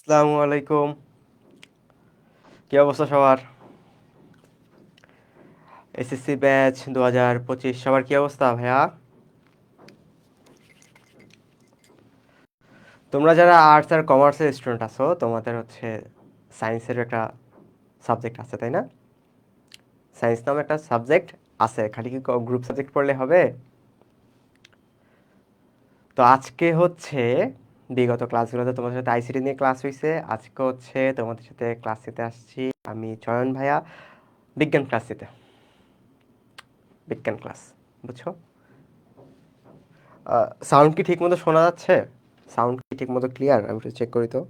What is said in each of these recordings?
আসসালামু আলাইকুম। কি অবস্থা সবার? এসএসসি ব্যাচ 2025 সবার কি অবস্থা ভাইয়া? তোমরা যারা আর্টস আর কমার্সের স্টুডেন্ট আছো তোমাদের হচ্ছে সায়েন্সের একটা সাবজেক্ট আছে তাই না? সায়েন্স নামে একটা সাবজেক্ট আছে, খালি কি গ্রুপ সাবজেক্ট পড়লে হবে? তো আজকে হচ্ছে বিগত ক্লাসগুলোতে তোমাদের সাথে আইসিটি নিয়ে ক্লাস হয়েছে, আজকে হচ্ছে তোমাদের সাথে ক্লাস নিতে আসছি আমি চয়ন ভাইয়া, বিজ্ঞান ক্লাস নিতে। বিজ্ঞান ক্লাস, বুঝছো? সাউন্ড কি ঠিক মতো শোনা যাচ্ছে? সাউন্ড কি ঠিক মতো ক্লিয়ার? আমি একটু চেক করি তো।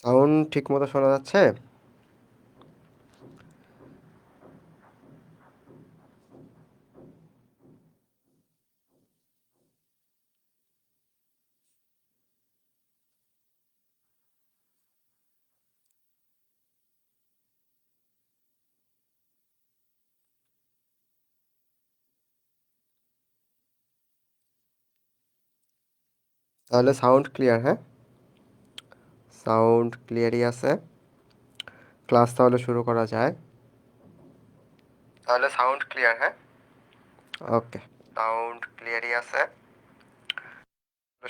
সাউন্ড ঠিক মতো শোনা যাচ্ছে? তাহলে সাউন্ড ক্লিয়ার, হ্যাঁ? সাউন্ড ক্লিয়ারই আছে। ক্লাস তাহলে শুরু করা যায়। তাহলে সাউন্ড ক্লিয়ার, হ্যাঁ? ওকে, সাউন্ড ক্লিয়ারই আছে,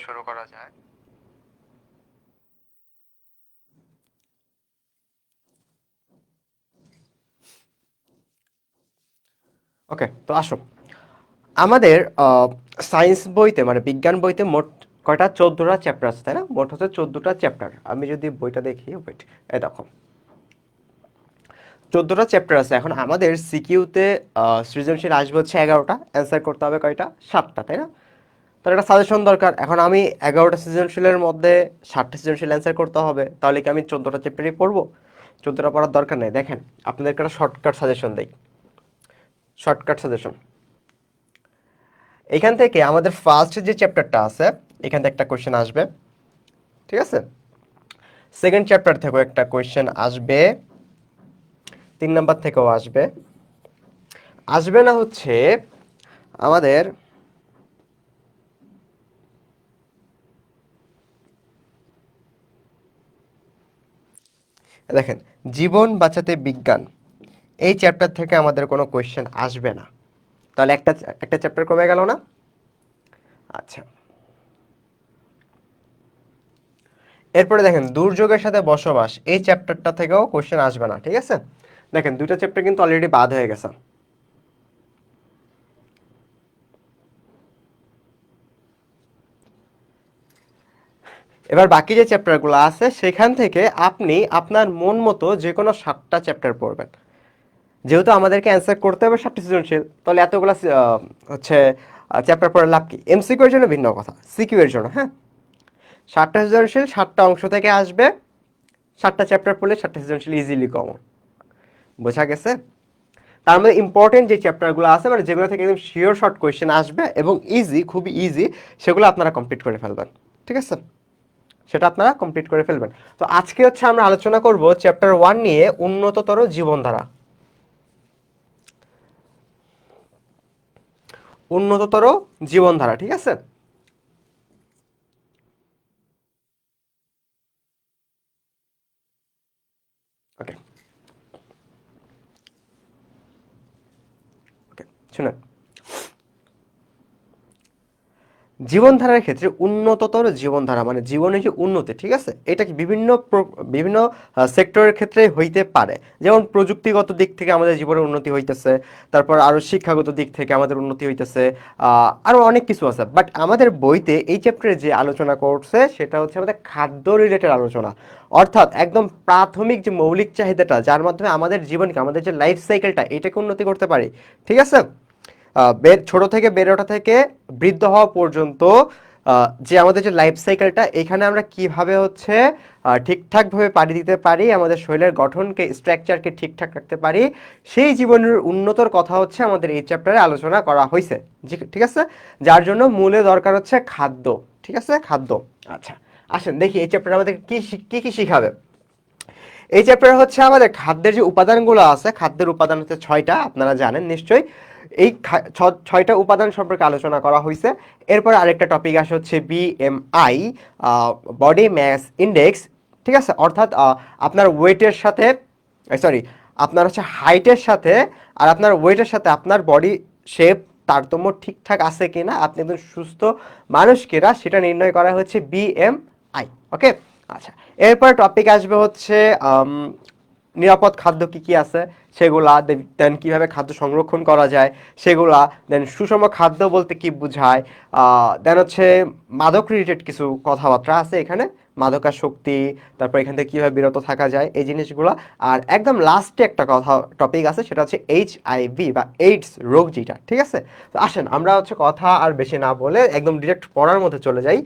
শুরু করা যায়। ওকে, তো আসো। আমাদের সায়েন্স বইতে মানে বিজ্ঞান বইতে মোট কয়টা? 14টা চ্যাপ্টার আছে তাই না? মোট হচ্ছে 14টা চ্যাপ্টার। আমি যদি বইটা দেখি, ওয়েট, এই দেখো 14টা চ্যাপ্টার আছে। এখন আমাদের সিকিউতে সৃজনশীল আসবে হচ্ছে 11টা, অ্যান্সার করতে হবে কয়টা? 7টা, তাই না? তার একটা সাজেশন দরকার। এখন আমি 11টা সৃজনশীলের মধ্যে 7টা সৃজনশীল অ্যান্সার করতে হবে, তাহলে কি আমি 14টা চ্যাপ্টারই পড়বো? 14টা পড়ার দরকার নেই। দেখেন, আপনাদেরকে একটা শর্টকাট সাজেশন দেই। শর্টকাট সাজেশন, এখান থেকে আমাদের ফার্স্ট যে চ্যাপ্টারটা আছে এখান থেকে একটা কোয়েশ্চেন আসবে, ঠিক আছে? সেকেন্ড চ্যাপ্টার থেকেও একটা কোয়েশ্চেন আসবে, 3 নাম্বার থেকেও আসবে। আসবে না হচ্ছে আমাদের, দেখেন, জীবন বাঁচাতে বিজ্ঞান, এই চ্যাপ্টার থেকে আমাদের কোনো কোয়েশ্চেন আসবে না। তাহলে একটা একটা চ্যাপ্টার কমে গেল না? আচ্ছা, এরপরে দেখেন দুর্যোগের সাথে বসবাস, এই চ্যাপ্টারটা থেকেও কোশ্চেন আসবে না, ঠিক আছে? দেখেন দুইটা চ্যাপ্টার কিন্তু অলরেডি বাদ হয়ে গেছে। এবার বাকি যে চ্যাপ্টারগুলো আছে সেখান থেকে আপনি আপনার মন মতো যে কোনো 7টা চ্যাপ্টার পড়বেন। যেহেতু আমাদেরকে অ্যান্সার করতে হবে 7টি সৃজনশীল, তাহলে এতগুলো হচ্ছে চ্যাপ্টার পড়ে লাভ কি? এমসিকিউ এর জন্য ভিন্ন কথা, সিকিউ এর জন্য হ্যাঁ, 7টা সৃজনশীল 7টা অংশ থেকে আসবে, 7টা চ্যাপ্টার পড়লে 7টা সৃজনশীল ইজিলি কমন। বোঝা গেছে? তার মধ্যে ইম্পর্টেন্ট যে চ্যাপ্টারগুলো আছে মানে যেগুলো থেকে একদম শিওর শর্ট কোয়েশ্চেন আসবে এবং ইজি, খুবই ইজি, সেগুলো আপনারা কমপ্লিট করে ফেলবেন, ঠিক আছে? সেটা আপনারা কমপ্লিট করে ফেলবেন। তো আজকে হচ্ছে আমরা আলোচনা করব চ্যাপ্টার 1 নিয়ে, উন্নততর জীবনধারা। উন্নততর জীবনধারা, ঠিক আছে? ওকে, ওকে, শুনেন। জীবনধারার ক্ষেত্রে উন্নততর জীবনধারা মানে জীবনের যে উন্নতি, ঠিক আছে, এটা কি বিভিন্ন বিভিন্ন সেক্টরের ক্ষেত্রে হইতে পারে। যেমন প্রযুক্তিগত দিক থেকে আমাদের জীবনের উন্নতি হইতেছে, তারপর আরো শিক্ষাগত দিক থেকে আমাদের উন্নতি হইতেছে, আরো অনেক কিছু আছে। বাট আমাদের বইতে এই চ্যাপ্টারে যে আলোচনা করছে সেটা হচ্ছে আমাদের খাদ্য রিলেটেড আলোচনা। অর্থাৎ একদম প্রাথমিক যে মৌলিক চাহিদাটা, যার মাধ্যমে আমাদের জীবনকে, আমাদের যে লাইফ সাইকেলটা, এটাকে উন্নতি করতে পারি, ঠিক আছে? ছোট থেকে বেড়ে ওঠা থেকে বৃদ্ধ হওয়া পর্যন্ত যে আমাদের যে লাইফ সাইকেলটা, এখানে আমরা কিভাবে হচ্ছে ঠিকঠাকভাবে পাড়ি দিতে পারি, আমাদের শরীরের গঠনকে স্ট্রাকচারকে ঠিকঠাক রাখতে পারি, সেই জীবনের উন্নতর কথা হচ্ছে আমাদের এই চ্যাপ্টারে আলোচনা করা হয়েছে। ঠিক আছে, যার জন্য মূলে দরকার হচ্ছে খাদ্য। ঠিক আছে, খাদ্য। আচ্ছা, আসেন দেখি এই চ্যাপ্টারে আমাদের কি কি শিখাবে। এই চ্যাপ্টারে হচ্ছে আমাদের খাদ্যের যে উপাদানগুলো আছে, খাদ্যের উপাদান হচ্ছে 6টা, আপনারা জানেন নিশ্চয়ই। এই 6টা উপাদান সম্পর্কে আলোচনা করা হয়েছে। এরপর আরেকটা টপিক আসে হচ্ছে বিএমআই, বডি ম্যাস ইন্ডেক্স। ঠিক আছে, অর্থাৎ আপনার ওয়েটের সাথে, সরি, আপনার হচ্ছে হাইটের সাথে আর আপনার ওয়েটের সাথে আপনার বডি শেপ তারতম্য ঠিকঠাক আছে কিনা, আপনি একদম সুস্থ মানুষ কিনা, সেটা নির্ণয় করা হচ্ছে বিএমআই। ওকে, আচ্ছা। এরপর টপিক আসবে হচ্ছে নিরাপদ খাদ্য কি কি আছে সেগুলা, দেন কিভাবে খাদ্য সংরক্ষণ করা যায় সেগুলা, দেন সুষম খাদ্য বলতে কি বোঝায়, দেন হচ্ছে মাদক রিলেটেড কিছু কথাবার্তা আছে এখানে, মাদকাসক্তি, তারপর এখান থেকে কিভাবে বিরত থাকা যায় এই জিনিসগুলো। আর একদম লাস্টে একটা কথা টপিক আছে, সেটা হচ্ছে এইচআইভি বা এইডস রোগ যেটা। ঠিক আছে, তো আসেন আমরা হচ্ছে কথা আর বেশি না বলে একদম ডিরেক্ট পড়ার মধ্যে চলে যাই।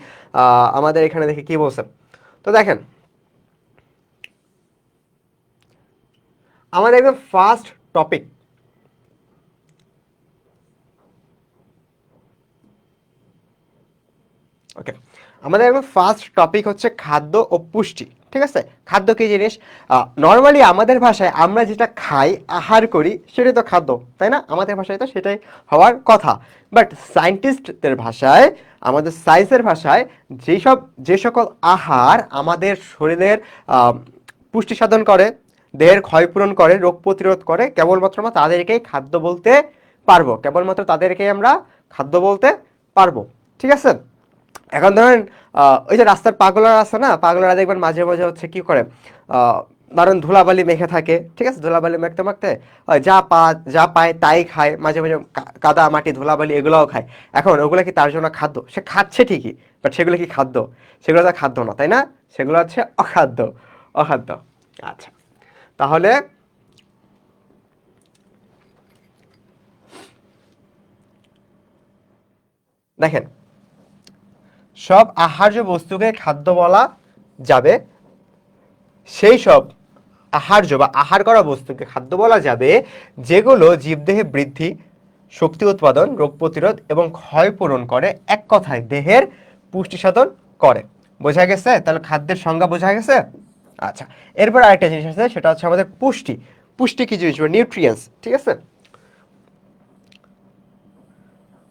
আমাদের এখানে দেখে কি বলছে, তো দেখেন আমাদের একদম ফার্স্ট টপিক, ওকে, আমাদের একদম ফার্স্ট টপিক হচ্ছে খাদ্য ও পুষ্টি। ঠিক আছে, খাদ্য কি জিনিস? নর্মালি আমাদের ভাষায় আমরা যেটা খাই, আহার করি, সেটাই তো খাদ্য, তাই না? আমাদের ভাষায় তো সেটাই হওয়ার কথা। বাট সায়েন্টিস্টদের ভাষায়, আমাদের সায়েন্সের ভাষায়, যে সকল আহার আমাদের শরীরের পুষ্টি সাধন করে, দেহের ক্ষয়পূরণ করে, রোগ প্রতিরোধ করে, কেবলমাত্র আমরা তাদেরকেই খাদ্য বলতে পারবো, কেবলমাত্র তাদেরকেই আমরা খাদ্য বলতে পারবো। ঠিক আছে, এখন ধরেন ওই যে রাস্তার পাগলারা আছে না, পাগলারা দেখবেন মাঝে মাঝে হচ্ছে কি করে, ধরেন ধুলাবালি মেখে থাকে। ঠিক আছে, ধুলাবালি মাখতে মাখতে যা পায় তাই খায়, মাঝে মাঝে কাদা মাটি ধুলাবালি এগুলোও খায়। এখন ওগুলো কি তার জন্য খাদ্য? সে খাচ্ছে ঠিকই, বাট সেগুলো কি খাদ্য? সেগুলো তো খাদ্য না, তাই না? সেগুলো হচ্ছে অখাদ্য, অখাদ্য। আচ্ছা, তাহলে দেখেন, সব আহার্য বস্তুকে খাদ্য বলা যাবে, সেই সব আহার্য বা আহার করা বস্তুকে খাদ্য বলা যাবে যেগুলো জীবদেহে বৃদ্ধি, শক্তি উৎপাদন, রোগ প্রতিরোধ এবং ক্ষয় পূরণ করে, এক কথায় দেহের পুষ্টি সাধন করে। বোঝা গেছে? তাহলে খাদ্যের সংজ্ঞা বোঝা গেছে। আচ্ছা, এরপর আরেকটা জিনিস আছে, সেটা হচ্ছে আমাদের পুষ্টি। পুষ্টি কি জিনিস? নিউট্রিয়েন্টস। ঠিক আছে,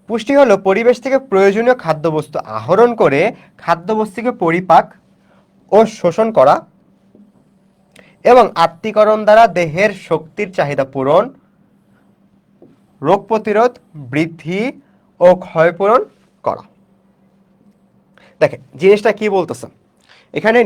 পুষ্টি হলো পরিবেশ থেকে প্রয়োজনীয় খাদ্যবস্তু আহরণ করে খাদ্যবস্তুকে পরিপাক ও শোষণ করা এবং আত্তীকরণ দ্বারা দেহের শক্তির চাহিদা পূরণ, রোগ প্রতিরোধ, বৃদ্ধি ও ক্ষয়পূরণ করা। দেখেন জিনিসটা কি বলতেছে এখানে,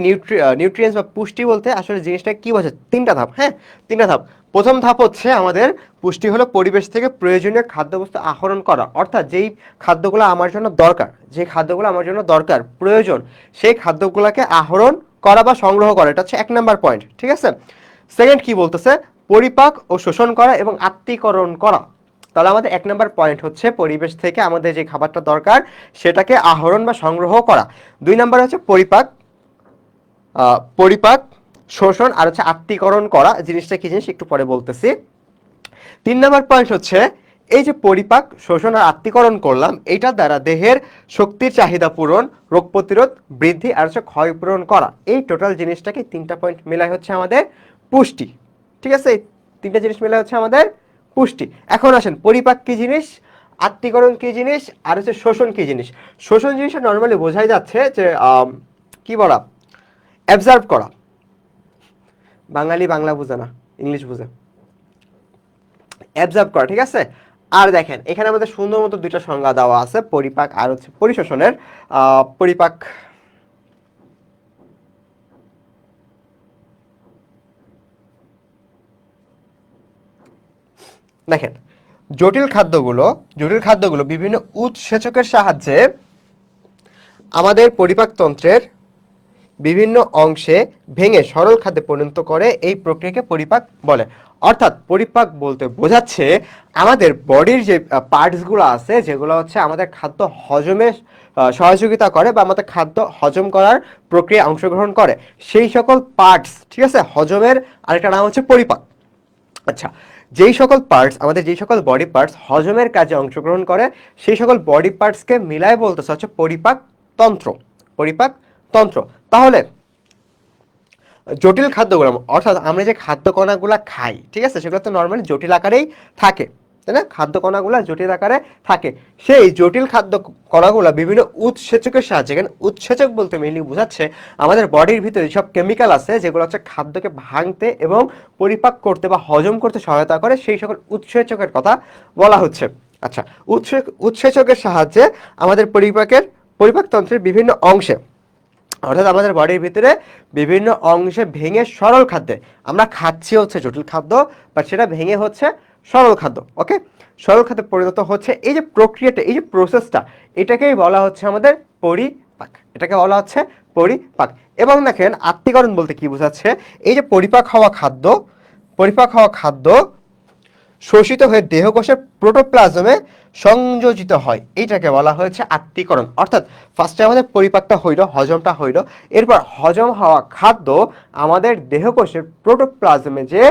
নিউট্রিয়েন্টস বা পুষ্টি বলতে আসলে জিনিসটা কি বোঝায়? 3টা ধাপ। হ্যাঁ, 3টা ধাপ। প্রথম ধাপ হচ্ছে আমাদের পুষ্টি হলো পরিবেশ থেকে প্রয়োজনীয় খাদ্যবস্তু আহরণ করা, অর্থাৎ যেই খাদ্যগুলো আমার জন্য দরকার, যে খাদ্যগুলো আমার জন্য দরকার, প্রয়োজন, সেই খাদ্যগুলোকে আহরণ করা বা সংগ্রহ করা, এটা হচ্ছে 1 নাম্বার পয়েন্ট। ঠিক আছে, সেকেন্ড কি বলতেছে? পরিপাক ও শোষণ করা এবং আত্তীকরণ করা। তাহলে আমাদের 1 নাম্বার পয়েন্ট হচ্ছে পরিবেশ থেকে আমাদের যে খাবারটা দরকার সেটাকে আহরণ বা সংগ্রহ করা। 2 নাম্বার হচ্ছে পরিপাক, পরিপাক, শোষণ আর হচ্ছে আত্তীকরণ করা। জিনিসটা কি জিনিস একটু পরে বলতেছি। 3 নাম্বার পয়েন্ট হচ্ছে এই যে পরিপাক, শোষণ আর আত্তীকরণ করলাম, এইটার দ্বারা দেহের শক্তির চাহিদা পূরণ, রোগ প্রতিরোধ, বৃদ্ধি আর হচ্ছে ক্ষয় পূরণ করা। এই টোটাল জিনিসটাকে 3টা পয়েন্ট মিলাই হচ্ছে আমাদের পুষ্টি। ঠিক আছে, এই 3টা জিনিস মিলাই হচ্ছে আমাদের পুষ্টি। এখন আসেন, পরিপাক কি জিনিস, আত্তীকরণ কি জিনিস, আর হচ্ছে শোষণ কি জিনিস। শোষণ জিনিসটা নর্মালি বোঝাই যাচ্ছে যে কি বলা, অ্যাবজর্ব করা। বাঙালি বাংলা বুঝে না, ইংলিশ বুঝে। অ্যাবজর্ব করা। ঠিক আছে, আর দেখেন এখানে আমাদের সুন্দর মতো 2টা সংজ্ঞা দেওয়া আছে, পরিপাক আর হচ্ছে পরিশোষণের। পরিপাক, দেখেন জটিল খাদ্যগুলো বিভিন্ন উৎসেচকের সাহায্যে আমাদের পরিপাকতন্ত্রের বিভিন্ন অংশে ভেঙে সরল খাদ্যে পরিণত করে এই প্রক্রিয়াকে পরিপাক বলে। অর্থাৎ পরিপাক বলতে বোঝাচ্ছে আমাদের বডির যে পার্টসগুলো আছে যেগুলো হচ্ছে আমাদের খাদ্য হজমে সহযোগিতা করে বা আমাদের খাদ্য হজম করার প্রক্রিয়ায় অংশগ্রহণ করে, সেই সকল পার্টস, ঠিক আছে, হজমের আরেকটা নাম হচ্ছে পরিপাক। আচ্ছা, যেই সকল পার্টস, আমাদের যেই সকল বডি পার্টস হজমের কাজে অংশগ্রহণ করে সেই সকল বডি পার্টসকে মিলায় বলতেছে হচ্ছে পরিপাক তন্ত্র। পরিপাক তন্ত্র। তাহলে জটিল খাদ্যগুলো, অর্থাৎ আমরা যে খাদ্য কণাগুলো খাই, ঠিক আছে, সেগুলো তো নর্মালি জটিল আকারেই থাকে, তাই না? খাদ্য কণাগুলো জটিল আকারে থাকে। সেই জটিল খাদ্য কণাগুলো বিভিন্ন উৎসেচকের সাহায্যে, এখানে উৎসেচক বলতে মেইনলি বোঝাচ্ছে আমাদের বডির ভিতরে সব কেমিক্যাল আছে যেগুলো হচ্ছে খাদ্যকে ভাঙতে এবং পরিপাক করতে বা হজম করতে সহায়তা করে, সেই সকল উৎসেচকের কথা বলা হচ্ছে। আচ্ছা, উৎসেচকের সাহায্যে আমাদের পরিপাকতন্ত্রের বিভিন্ন অংশে, অর্থাৎ আমাদের বডির ভিতরে বিভিন্ন অংশে ভেঙে সরল খাদ্যে, আমরা খাচ্ছি হচ্ছে জটিল খাদ্য, বাট সেটা ভেঙে হচ্ছে সরল খাদ্য। ওকে, সরল খাদ্যে পরিণত হচ্ছে, এই যে প্রক্রিয়াটা, এই যে প্রসেসটা, এটাকেই বলা হচ্ছে আমাদের পরিপাক। এটাকে বলা হচ্ছে পরিপাক। এবং দেখেন আত্তীকরণ বলতে কি বোঝাচ্ছে, এই যে পরিপাক হওয়া খাদ্য শোষিত হয়ে দেহকোষের প্রোটোপ্লাজমে সংযোজিত হয়, এইটাকে বলা হয়েছে আত্তীকরণ। অর্থাৎ ফার্স্টে আমাদের পরিপাকটা হইল, হজমটা হইল, এরপর হজম হওয়া খাদ্য আমাদের দেহকোষের প্রোটোপ্লাজমে যে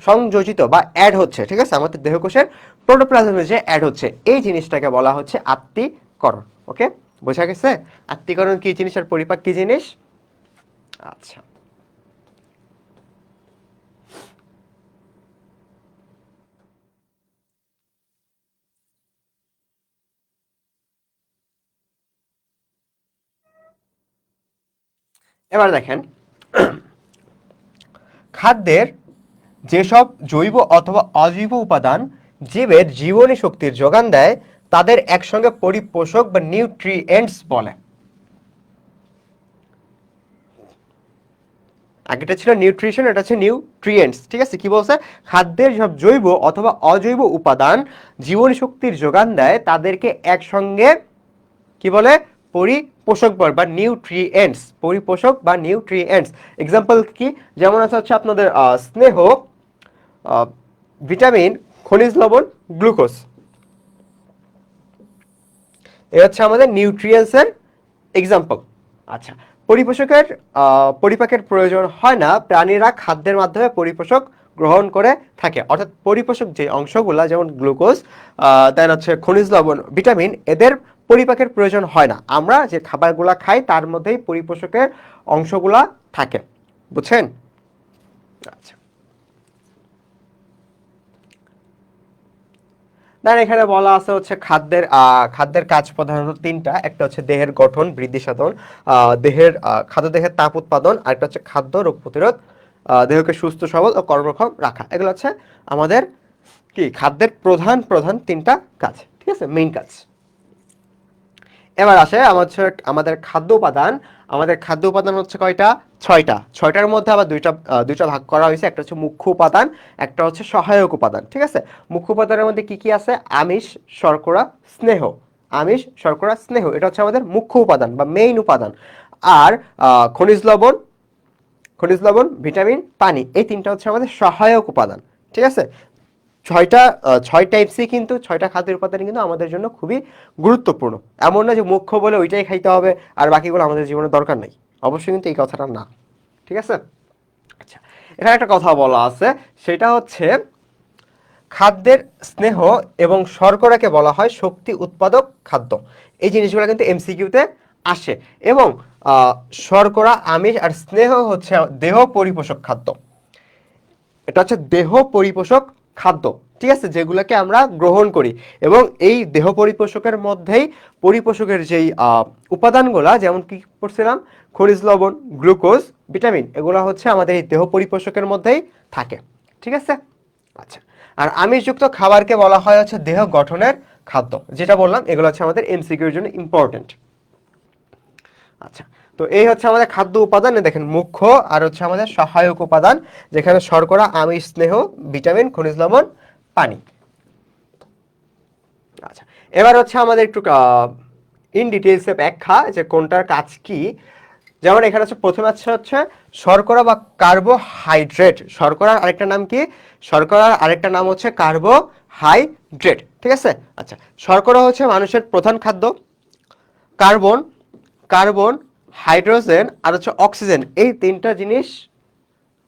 সংযোজিত বা অ্যাড হচ্ছে, ঠিক আছে, আমাদের দেহকোষের প্রোটোপ্লাজমে যে অ্যাড হচ্ছে, এই জিনিসটাকে বলা হচ্ছে আত্তীকরণ। ওকে, বোঝা গেছে আত্তীকরণ কি জিনিস আর পরিপাক কি জিনিস? আচ্ছা, এবার দেখেন খাদ্যের যেসব জৈব অথবা অজৈব উপাদান জীবের জীবনী শক্তির যোগান দেয় তাদের একসঙ্গে পরিপোষক বা নিউট্রিয়েন্টস বলে। আগেটা ছিল নিউট্রিশন, এটা হচ্ছে নিউট্রিয়েন্টস। ঠিক আছে, কি বলছে? খাদ্যের সব জৈব অথবা অজৈব উপাদান জীবনী শক্তির যোগান দেয় তাদেরকে একসঙ্গে কি বলে? পরিপোষক বলে বা নিউট্রিয়েন্টস। পরিপোষক বা নিউট্রিয়েন্টস। এক্সাম্পল কি? যেমন আছে হচ্ছে আপনাদের স্নেহ, ভিটামিন, খনিজ লবণ, গ্লুকোজ। এ হচ্ছে আমাদের নিউট্রিয়েন্টসের এক্সাম্পল। আচ্ছা, পরিপোষকের পরিপাকের প্রয়োজন হয় না, প্রাণীরা খাদ্যের মাধ্যমে পরিপোষক গ্রহণ করে থাকে। অর্থাৎ পরিপোষক যে অংশগুলা যেমন গ্লুকোজ, দেন হচ্ছে খনিজ লবণ, ভিটামিন, এদের পরিপাকের প্রয়োজন হয় না। আমরা যে খাবারগুলা খাই তার মধ্যেই পরিপোষকের অংশগুলা থাকে। বুঝছেন? আচ্ছা, দেন এখানে বলা আছে হচ্ছে খাদ্যের কাজ প্রধানত তিনটা। একটা হচ্ছে দেহের গঠন বৃদ্ধি সাধন, খাদ্য দেহের তাপ উৎপাদন, আর একটা হচ্ছে খাদ্য রোগ প্রতিরোধ, দেহকে সুস্থ সবল ও কর্মক্ষম রাখা। এগুলো হচ্ছে আমাদের কি খাদ্যের প্রধান প্রধান তিনটা কাজ। ঠিক আছে, মেইন কাজ। এবার আসে আমাদের খাদ্য উপাদান। আমাদের খাদ্য উপাদান হচ্ছে কয়টা? ছয়টা। ছয়টার মধ্যে আবার দুইটা ভাগ করা হয়েছে। একটা হচ্ছে মুখ্য উপাদান, একটা হচ্ছে সহায়ক উপাদান। ঠিক আছে, মুখ্য উপাদানের মধ্যে কি কি আছে? আমিষ, শর্করা, স্নেহ। আমিষ, শর্করা, স্নেহ, এটা হচ্ছে আমাদের মুখ্য উপাদান বা মেইন উপাদান। আর খনিজ লবণ, ভিটামিন, পানি, এই তিনটা হচ্ছে আমাদের সহায়ক উপাদান। ঠিক আছে, ছয় টাইপসই কিন্তু, ছয়টা খাদ্যের উপাদান কিন্তু আমাদের জন্য খুবই গুরুত্বপূর্ণ। এমন না যে মুখ্য বলে ওইটাই খাইতে হবে আর বাকিগুলো আমাদের জীবনে দরকার নেই। অবশ্যই কিন্তু এই কথাটা না। ঠিক আছে, আচ্ছা, এখানে একটা কথা বলা আছে, সেটা হচ্ছে খাদ্যের স্নেহ এবং শর্করাকে বলা হয় শক্তি উৎপাদক খাদ্য। এই জিনিসগুলো কিন্তু এমসিকিউতে আসে। এবং শর্করা, আমিষ আর স্নেহ হচ্ছে দেহ পরিপোষক খাদ্য। এটা হচ্ছে দেহ পরিপোষক খাদ্য। ঠিক আছে, যেগুলোকে আমরা গ্রহণ করি। এবং এই দেহ পরিপোষকের মধ্যেই পরিপোষকের যেই উপাদানগুলা, যেমন কি পড়ছিলাম, খনিজ লবণ, গ্লুকোজ, ভিটামিন, এগুলো হচ্ছে আমাদের এই দেহ পরিপোষকের মধ্যেই থাকে। ঠিক আছে, আচ্ছা। আর আমিষযুক্ত খাবারকে বলা হয় হচ্ছে দেহ গঠনের খাদ্য। যেটা বললাম এগুলো হচ্ছে আমাদের এমসিকিউর জন্য ইম্পর্টেন্ট। আচ্ছা, তো এই হচ্ছে আমাদের খাদ্য উপাদান। দেখেন মুখ্য আর হচ্ছে আমাদের সহায়ক উপাদান, যেখানে শর্করা, আমিষ, স্নেহ, ভিটামিন, খনিজ লবণ, পানি। আচ্ছা, এবার হচ্ছে আমাদের একটু ইন ডিটেইলসে ব্যাখ্যা যে কোনটার কাজ কি। যেমন এখানে হচ্ছে প্রথমে হচ্ছে শর্করা বা কার্বোহাইড্রেট। শর্করার আরেকটা নাম কি? শর্করার আরেকটা নাম হচ্ছে কার্বোহাইড্রেট, ঠিক আছে। আচ্ছা, শর্করা হচ্ছে মানুষের প্রধান খাদ্য। কার্বন, কার্বন, হাইড্রোজেন আর হচ্ছে অক্সিজেন, এই তিনটা জিনিস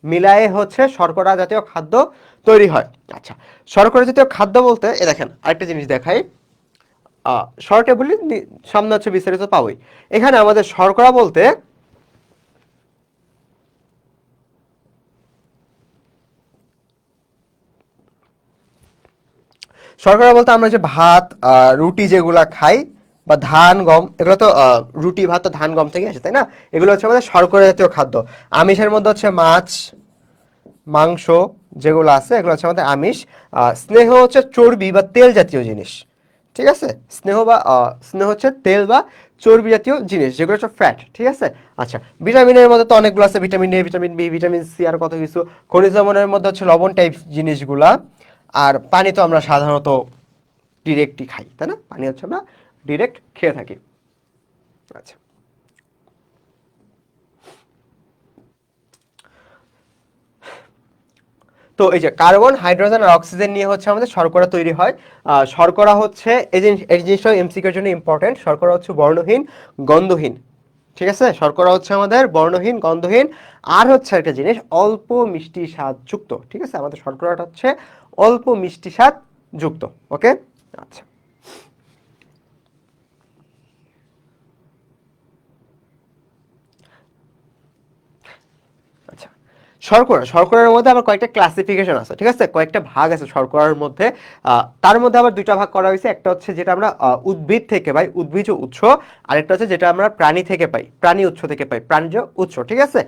মিলায়ে হচ্ছে শর্করা জাতীয় খাদ্য তৈরি হয়। আচ্ছা, শর্করা জাতীয় খাদ্য বলতে এ দেখেন আরেকটা জিনিস দেখাই, শর্টে বলি, সামনে হচ্ছে বিস্তারিত পাবোই। এখানে আমাদের শর্করা বলতে শর্করা বলতে আমরা যে ভাত, রুটি যেগুলা খাই, বা ধান গম, এগুলো তো রুটি ভাত তো ধান গম থেকে আসে, তাই না? এগুলো হচ্ছে আমাদের শর্করা জাতীয় খাদ্য। আমিষের মধ্যে হচ্ছে মাছ, মাংস যেগুলো আছে এগুলো হচ্ছে আমাদের আমিষ। স্নেহ হচ্ছে চর্বি বা তেল জাতীয় জিনিস, ঠিক আছে। স্নেহ হচ্ছে তেল বা চর্বি জাতীয় জিনিস, যেগুলো হচ্ছে ফ্যাট, ঠিক আছে। আচ্ছা, ভিটামিনের মধ্যে তো অনেকগুলো আছে, vitamin A, vitamin B, vitamin C, আর কত কিছু। খনিজ লবণের মধ্যে হচ্ছে লবণ টাইপ জিনিসগুলা। আর পানি তো আমরা সাধারণত ডিরেক্টই খাই, তাই না? পানি হচ্ছে আমরা ডিরেক্ট খেয়ে থাকি। আচ্ছা, তো এই যে কার্বন, হাইড্রোজেন আর অক্সিজেন নিয়ে হচ্ছে আমাদের শর্করা তৈরি হয়। শর্করা হচ্ছে এই জিনিসটা এমসিকিউর জন্য ইম্পর্টেন্ট। শর্করা হচ্ছে বর্ণহীন, গন্ধহীন, ঠিক আছে। শর্করা হচ্ছে আমাদের বর্ণহীন, গন্ধহীন, আর হচ্ছে একটা জিনিস অল্প মিষ্টি স্বাদ যুক্ত, ঠিক আছে। আমাদের শর্করাটা হচ্ছে অল্প মিষ্টি স্বাদ যুক্ত। ওকে, আচ্ছা। আচ্ছা, শর্করার মধ্যে আবার কয়েকটা ক্লাসিফিকেশন আছে, ঠিক আছে, কয়েকটা ভাগ আছে শর্করার মধ্যে। তার মধ্যে আবার দুইটা ভাগ করা হয়েছে। একটা হচ্ছে যেটা আমরা উদ্ভিদ থেকে পাই, উদ্ভিজ উৎস। আরেকটা হচ্ছে যেটা আমরা প্রাণী থেকে পাই, প্রাণী উৎস থেকে পাই, প্রাণীজ উৎস, ঠিক আছে।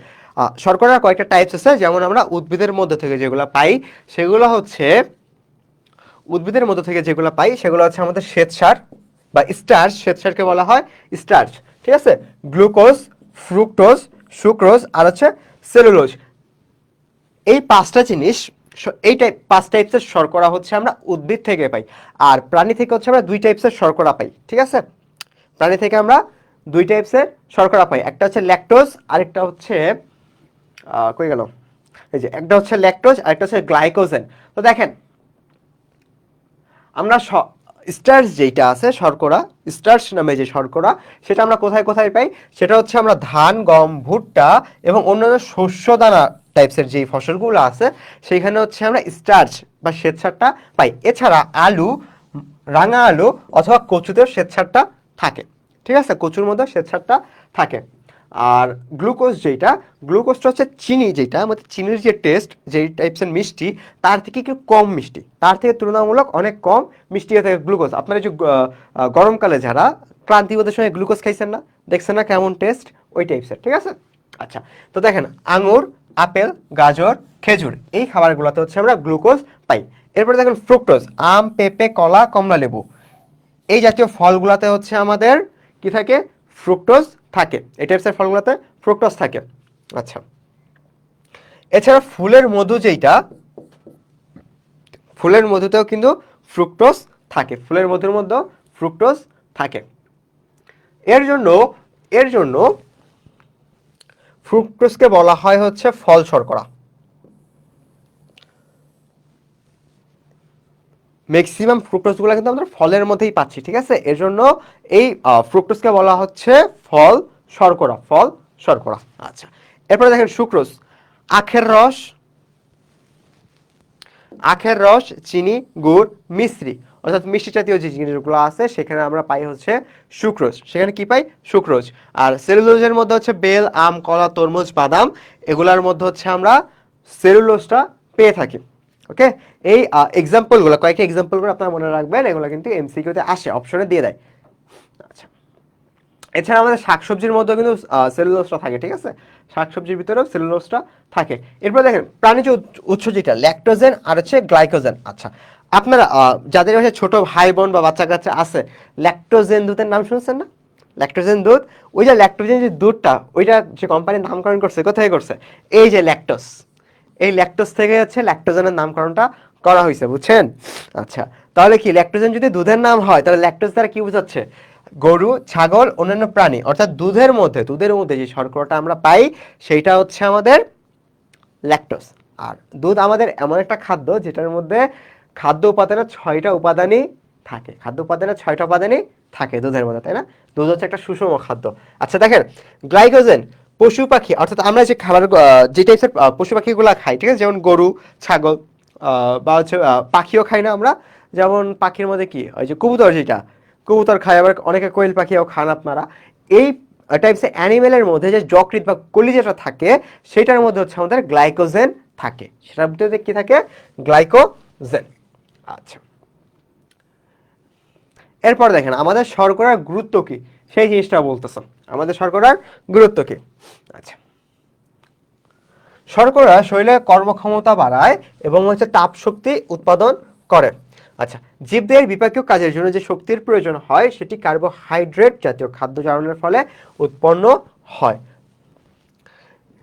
শর্করার কয়েকটা টাইপস আছে, যেমন আমরা উদ্ভিদের মধ্যে থেকে যেগুলো পাই সেগুলো হচ্ছে উদ্ভিদের মধ্যে থেকে যেগুলো পাই সেগুলো হচ্ছে আমাদের শ্বেতসার বা স্টার্চ। শ্বেতসারকে বলা হয় স্টার্চ, ঠিক আছে। গ্লুকোজ, ফ্রুক্টোজ, সুক্রোজ আর হচ্ছে সেলুলোজ, এই পাঁচটা জিনিস, এই পাঁচ টাইপসের শর্করা হচ্ছে আমরা উদ্ভিদ থেকে পাই। আর প্রাণী থেকে হচ্ছে আমরা দুই টাইপসের শর্করা পাই, ঠিক আছে। প্রাণী থেকে আমরা দুই টাইপসের শর্করা পাই, একটা হচ্ছে ল্যাকটোজ, আরেকটা হচ্ছে কই গেল, এই যে একটা হচ্ছে ল্যাকটোজ আর একটা হচ্ছে গ্লাইকোজেন। তো দেখেন, আমরা স্টার্চ যেটা আছে শর্করা, স্টার্চ নামে যে শর্করা, সেটা আমরা কোথায় কোথায় পাই? সেটা হচ্ছে আমরা ধান, গম, ভুট্টা এবং অন্যান্য শস্য দানা টাইপসের যে ফসলগুলো আছে সেইখানে হচ্ছে আমরা স্টার্চ বা শ্বেতসারটা পাই। এছাড়া আলু, রাঙা আলু অথবা কচুতেও শ্বেতসারটা থাকে, ঠিক আছে। কচুর মধ্যে শ্বেতসারটা থাকে। আর গ্লুকোজ যেটা, গ্লুকোজটা হচ্ছে চিনি, যেটা আমাদের চিনির যে টেস্ট, যেই টাইপসের মিষ্টি, তার থেকে একটু কম মিষ্টি, তার থেকে তুলনামূলক অনেক কম মিষ্টি হয়ে থাকে গ্লুকোজ। আপনারা যে গরমকালে যারা ক্লান্তিবোধের সময় গ্লুকোজ খাইছেন না, দেখছেন না কেমন টেস্ট, ওই টাইপসের, ঠিক আছে। আচ্ছা, তো দেখেন আঙুর, আপেল, গাজর, খেজুর, এই খাবারগুলোতে হচ্ছে আমরা গ্লুকোজ পাই। এরপরে দেখেন ফ্রুক্টোজ, আম, পেঁপে, কলা, কমলা লেবু, এই জাতীয় ফলগুলোতে হচ্ছে আমাদের কি থাকে? ফ্রুক্টোজ থাকে। এই টাইপসের ফলগুলোতে ফ্রুক্টোজ থাকে। আচ্ছা, এছাড়া ফুলের মধু যেটা, ফুলের মধুতেও কিন্তু ফ্রুক্টোজ থাকে, ফুলের মধুর মধ্যেও ফ্রুক্টোজ থাকে। এর জন্য এর জন্য ফ্রুক্টোজকে বলা হয় হচ্ছে ফল শর্করা। ম্যাক্সিমাম ফ্রুক্টোজগুলো কিন্তু আমরা ফলের মধ্যেই পাচ্ছি, ঠিক আছে। এর জন্য এই ফ্রুক্টোজকে বলা হচ্ছে ফল শর্করা, ফল শর্করা। আচ্ছা, এরপরে দেখেন সুক্রোজ, আখের রস, আখের রস, চিনি, গুড়, মিশ্রি, অর্থাৎ মিষ্টি জাতীয় যে জিনিসগুলো আছে সেখানে আমরা পাই হচ্ছে সুক্রোজ। সেখানে কি পাই? সুক্রোজ। আর সেলুলোজের মধ্যে হচ্ছে বেল, আম, কলা, তরমুজ, বাদাম, এগুলার মধ্যে হচ্ছে আমরা সেলুলোজটা পেয়ে থাকি। ওকে, এই এক্সাম্পলগুলো, কয়েকটা এক্সাম্পলগুলো আপনারা মনে রাখবেন, এগুলো কিন্তু এমসিকিউতে আসে, অপশনে দিয়ে দেয়। আচ্ছা, এছাড়া আমাদের শাকসবজির মধ্যেও কিন্তু সেলুলোজটা থাকে, ঠিক আছে। শাকসবজির ভিতরেও সেলুলোজটা থাকে। এরপর দেখেন প্রাণীজ উৎস যেটা ল্যাকটোজেন আর হচ্ছে গ্লাইকোজেন। আচ্ছা, আপনারা যাদের কাছে ছোট ভাই বোন বা বাচ্চা কাচ্চা আছে, ল্যাকটোজেন দুধের নাম শুনছেন না? ল্যাকটোজেন দুধ, ওই যে ল্যাকটোজেন যে দুধটা, ওইটা যে কোম্পানির নামকরণ করছে, কোথায় করছে? এই যে ল্যাকটোস, এই ল্যাকটোস থেকে হচ্ছে ল্যাকটোজেনের নামকরণটা করা হয়েছে, বুঝছেন? আচ্ছা, তাহলে কি ল্যাকটোজেন যদি দুধের নাম হয়, তাহলে ল্যাকটোজ দ্বারা কি বোঝাচ্ছে? গরু, ছাগল, অন্যান্য প্রাণী অর্থাৎ দুধের মধ্যে যে শর্করাটা আমরা পাই সেইটা হচ্ছে আমাদের ল্যাকটোজ। আর দুধ আমাদের এমন একটা খাদ্য যেটার মধ্যে খাদ্য উপাদানের 6টা উপাদানই থাকে, দুধের মধ্যে, তাই না? দুধ হচ্ছে একটা সুষম খাদ্য। আচ্ছা দেখেন, গ্লাইকোজেন পশু পাখি অর্থাৎ আমরা যে খাবার যে টাইপের পশু পাখিগুলো খাই, ঠিক আছে, যেমন গরু, ছাগল বা হচ্ছে পাখিও খাই না আমরা, যেমন পাখির মধ্যে কি ওই যে কবুতর, যেটা কবুতর খায়, আবার অনেকে কোয়েল পাখিও খান আপনারা। এই টাইপসের অ্যানিমেলের মধ্যে যে যকৃৎ বা কলিজাটা থাকে সেটার মধ্যে হচ্ছে আমাদের গ্লাইকোজেন থাকে, সেটার মধ্যে কি থাকে? গ্লাইকোজেন। আচ্ছা, এরপর দেখেন আমাদের শর্করার গুরুত্ব কি, সেই জিনিসটা বলতেছে, আমাদের শর্করার গুরুত্ব কি। আচ্ছা, শর্করা শরীরে কর্মক্ষমতা বাড়ায় এবং হচ্ছে তাপ শক্তি উৎপাদন করে। আচ্ছা, জীবদেহের বিপাকীয় কাজের জন্য যে শক্তির প্রয়োজন হয় সেটি কার্বোহাইড্রেট জাতীয় খাদ্য জারণের ফলে উৎপন্ন হয়।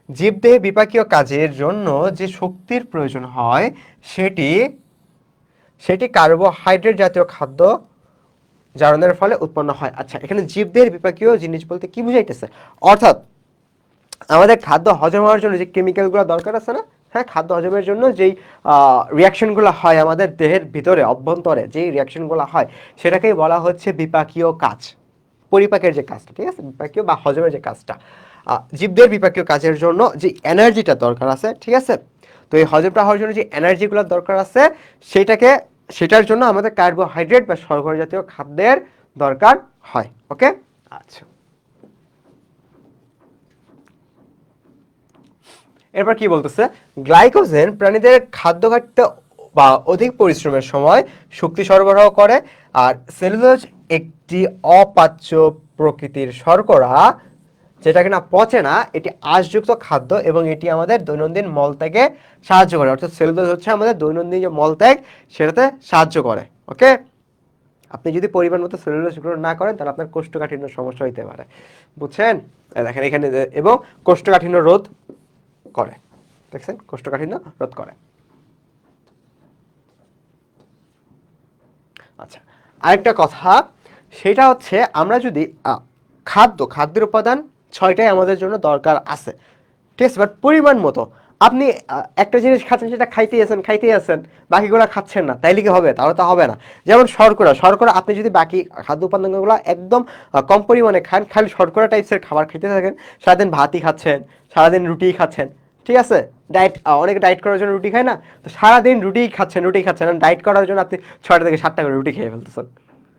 জীবদেহে বিপাকীয় কাজের জন্য যে শক্তির প্রয়োজন হয় সেটি কার্বোহাইড্রেট জাতীয় খাদ্য জারণের ফলে উৎপন্ন হয়। আচ্ছা, এখানে জীবদেহের বিপাকীয় জিনিস বলতে কি বুঝাইতেছে? অর্থাৎ আমাদের খাদ্য হজম হওয়ার জন্য যে কেমিক্যালগুলো দরকার আছে না, হ্যাঁ, খাদ্য হজমের জন্য যেই রিয়াকশনগুলো হয় আমাদের দেহের ভিতরে, অভ্যন্তরে যেই রিয়াকশনগুলো হয় সেটাকেই বলা হচ্ছে বিপাকীয় কাজ, পরিপাকের যে কাজটা, ঠিক আছে, বিপাকীয় বা হজমের যে কাজটা। জীবদের বিপাকীয় কাজের জন্য যে এনার্জিটা দরকার আছে, ঠিক আছে, তো এই হজমটা হওয়ার জন্য যে এনার্জিগুলো দরকার আছে সেটার জন্য আমাদের কার্বোহাইড্রেট বা শর্করা জাতীয় খাদ্যের দরকার হয়। ওকে, আচ্ছা, এরপর কি বলতেছে? গ্লাইকোজেন প্রাণীদের খাদ্য ঘাটতি বা অধিক পরিশ্রমের সময় শক্তি সরবরাহ করে। আর সেলুলোজ একটি অপাচ্য প্রকৃতির শর্করা, যেটা কিনা পচে না, এটি আঁশযুক্ত খাদ্য এবং এটি আমাদের দৈনন্দিন মলত্যাগে সাহায্য করে। অর্থাৎ সেলুলোজ হচ্ছে আমাদের দৈনন্দিন যে মলত্যাগ সেটাতে সাহায্য করে। ওকে, আপনি যদি পরিমাণ মতো সেলুলোজ গ্রহণ না করেন তাহলে আপনার কোষ্ঠকাঠিন্য সমস্যা হইতে পারে, বুঝছেন? দেখেন এখানে, এবং কোষ্ঠকাঠিন্য রোধ করে, দেখছেন, কোষ্ঠকাঠিন্য রোধ করে। আচ্ছা, আরেকটা কথা, সেটা হচ্ছে আমরা যদি খাদ্যের উপাদান 6টাই আমাদের জন্য দরকার আছে, ঠিক আছে, বাট পরিমাণ মতো। আপনি একটা জিনিস খাচ্ছেন, সেটা খাইতেই আছেন, বাকিগুলো খাচ্ছেন না, তাইলে কি হবে? তাহলে তো হবে না। যেমন শর্করা আপনি যদি বাকি খাদ্য উপাদানগুলো একদম কম পরিমাণে খান, খালি শর্করা টাইপসের খাবার খেতে থাকেন, সারাদিন ভাতই খাচ্ছেন, সারাদিন রুটিই খাচ্ছেন, ঠিক আছে, অনেকে ডায়েট করার জন্য রুটি খায় না, তো সারাদিন রুটিই খাচ্ছেন, ডায়েট করার জন্য আপনি 6টা থেকে 7টা করে রুটি খেয়ে ফেলতেছেন,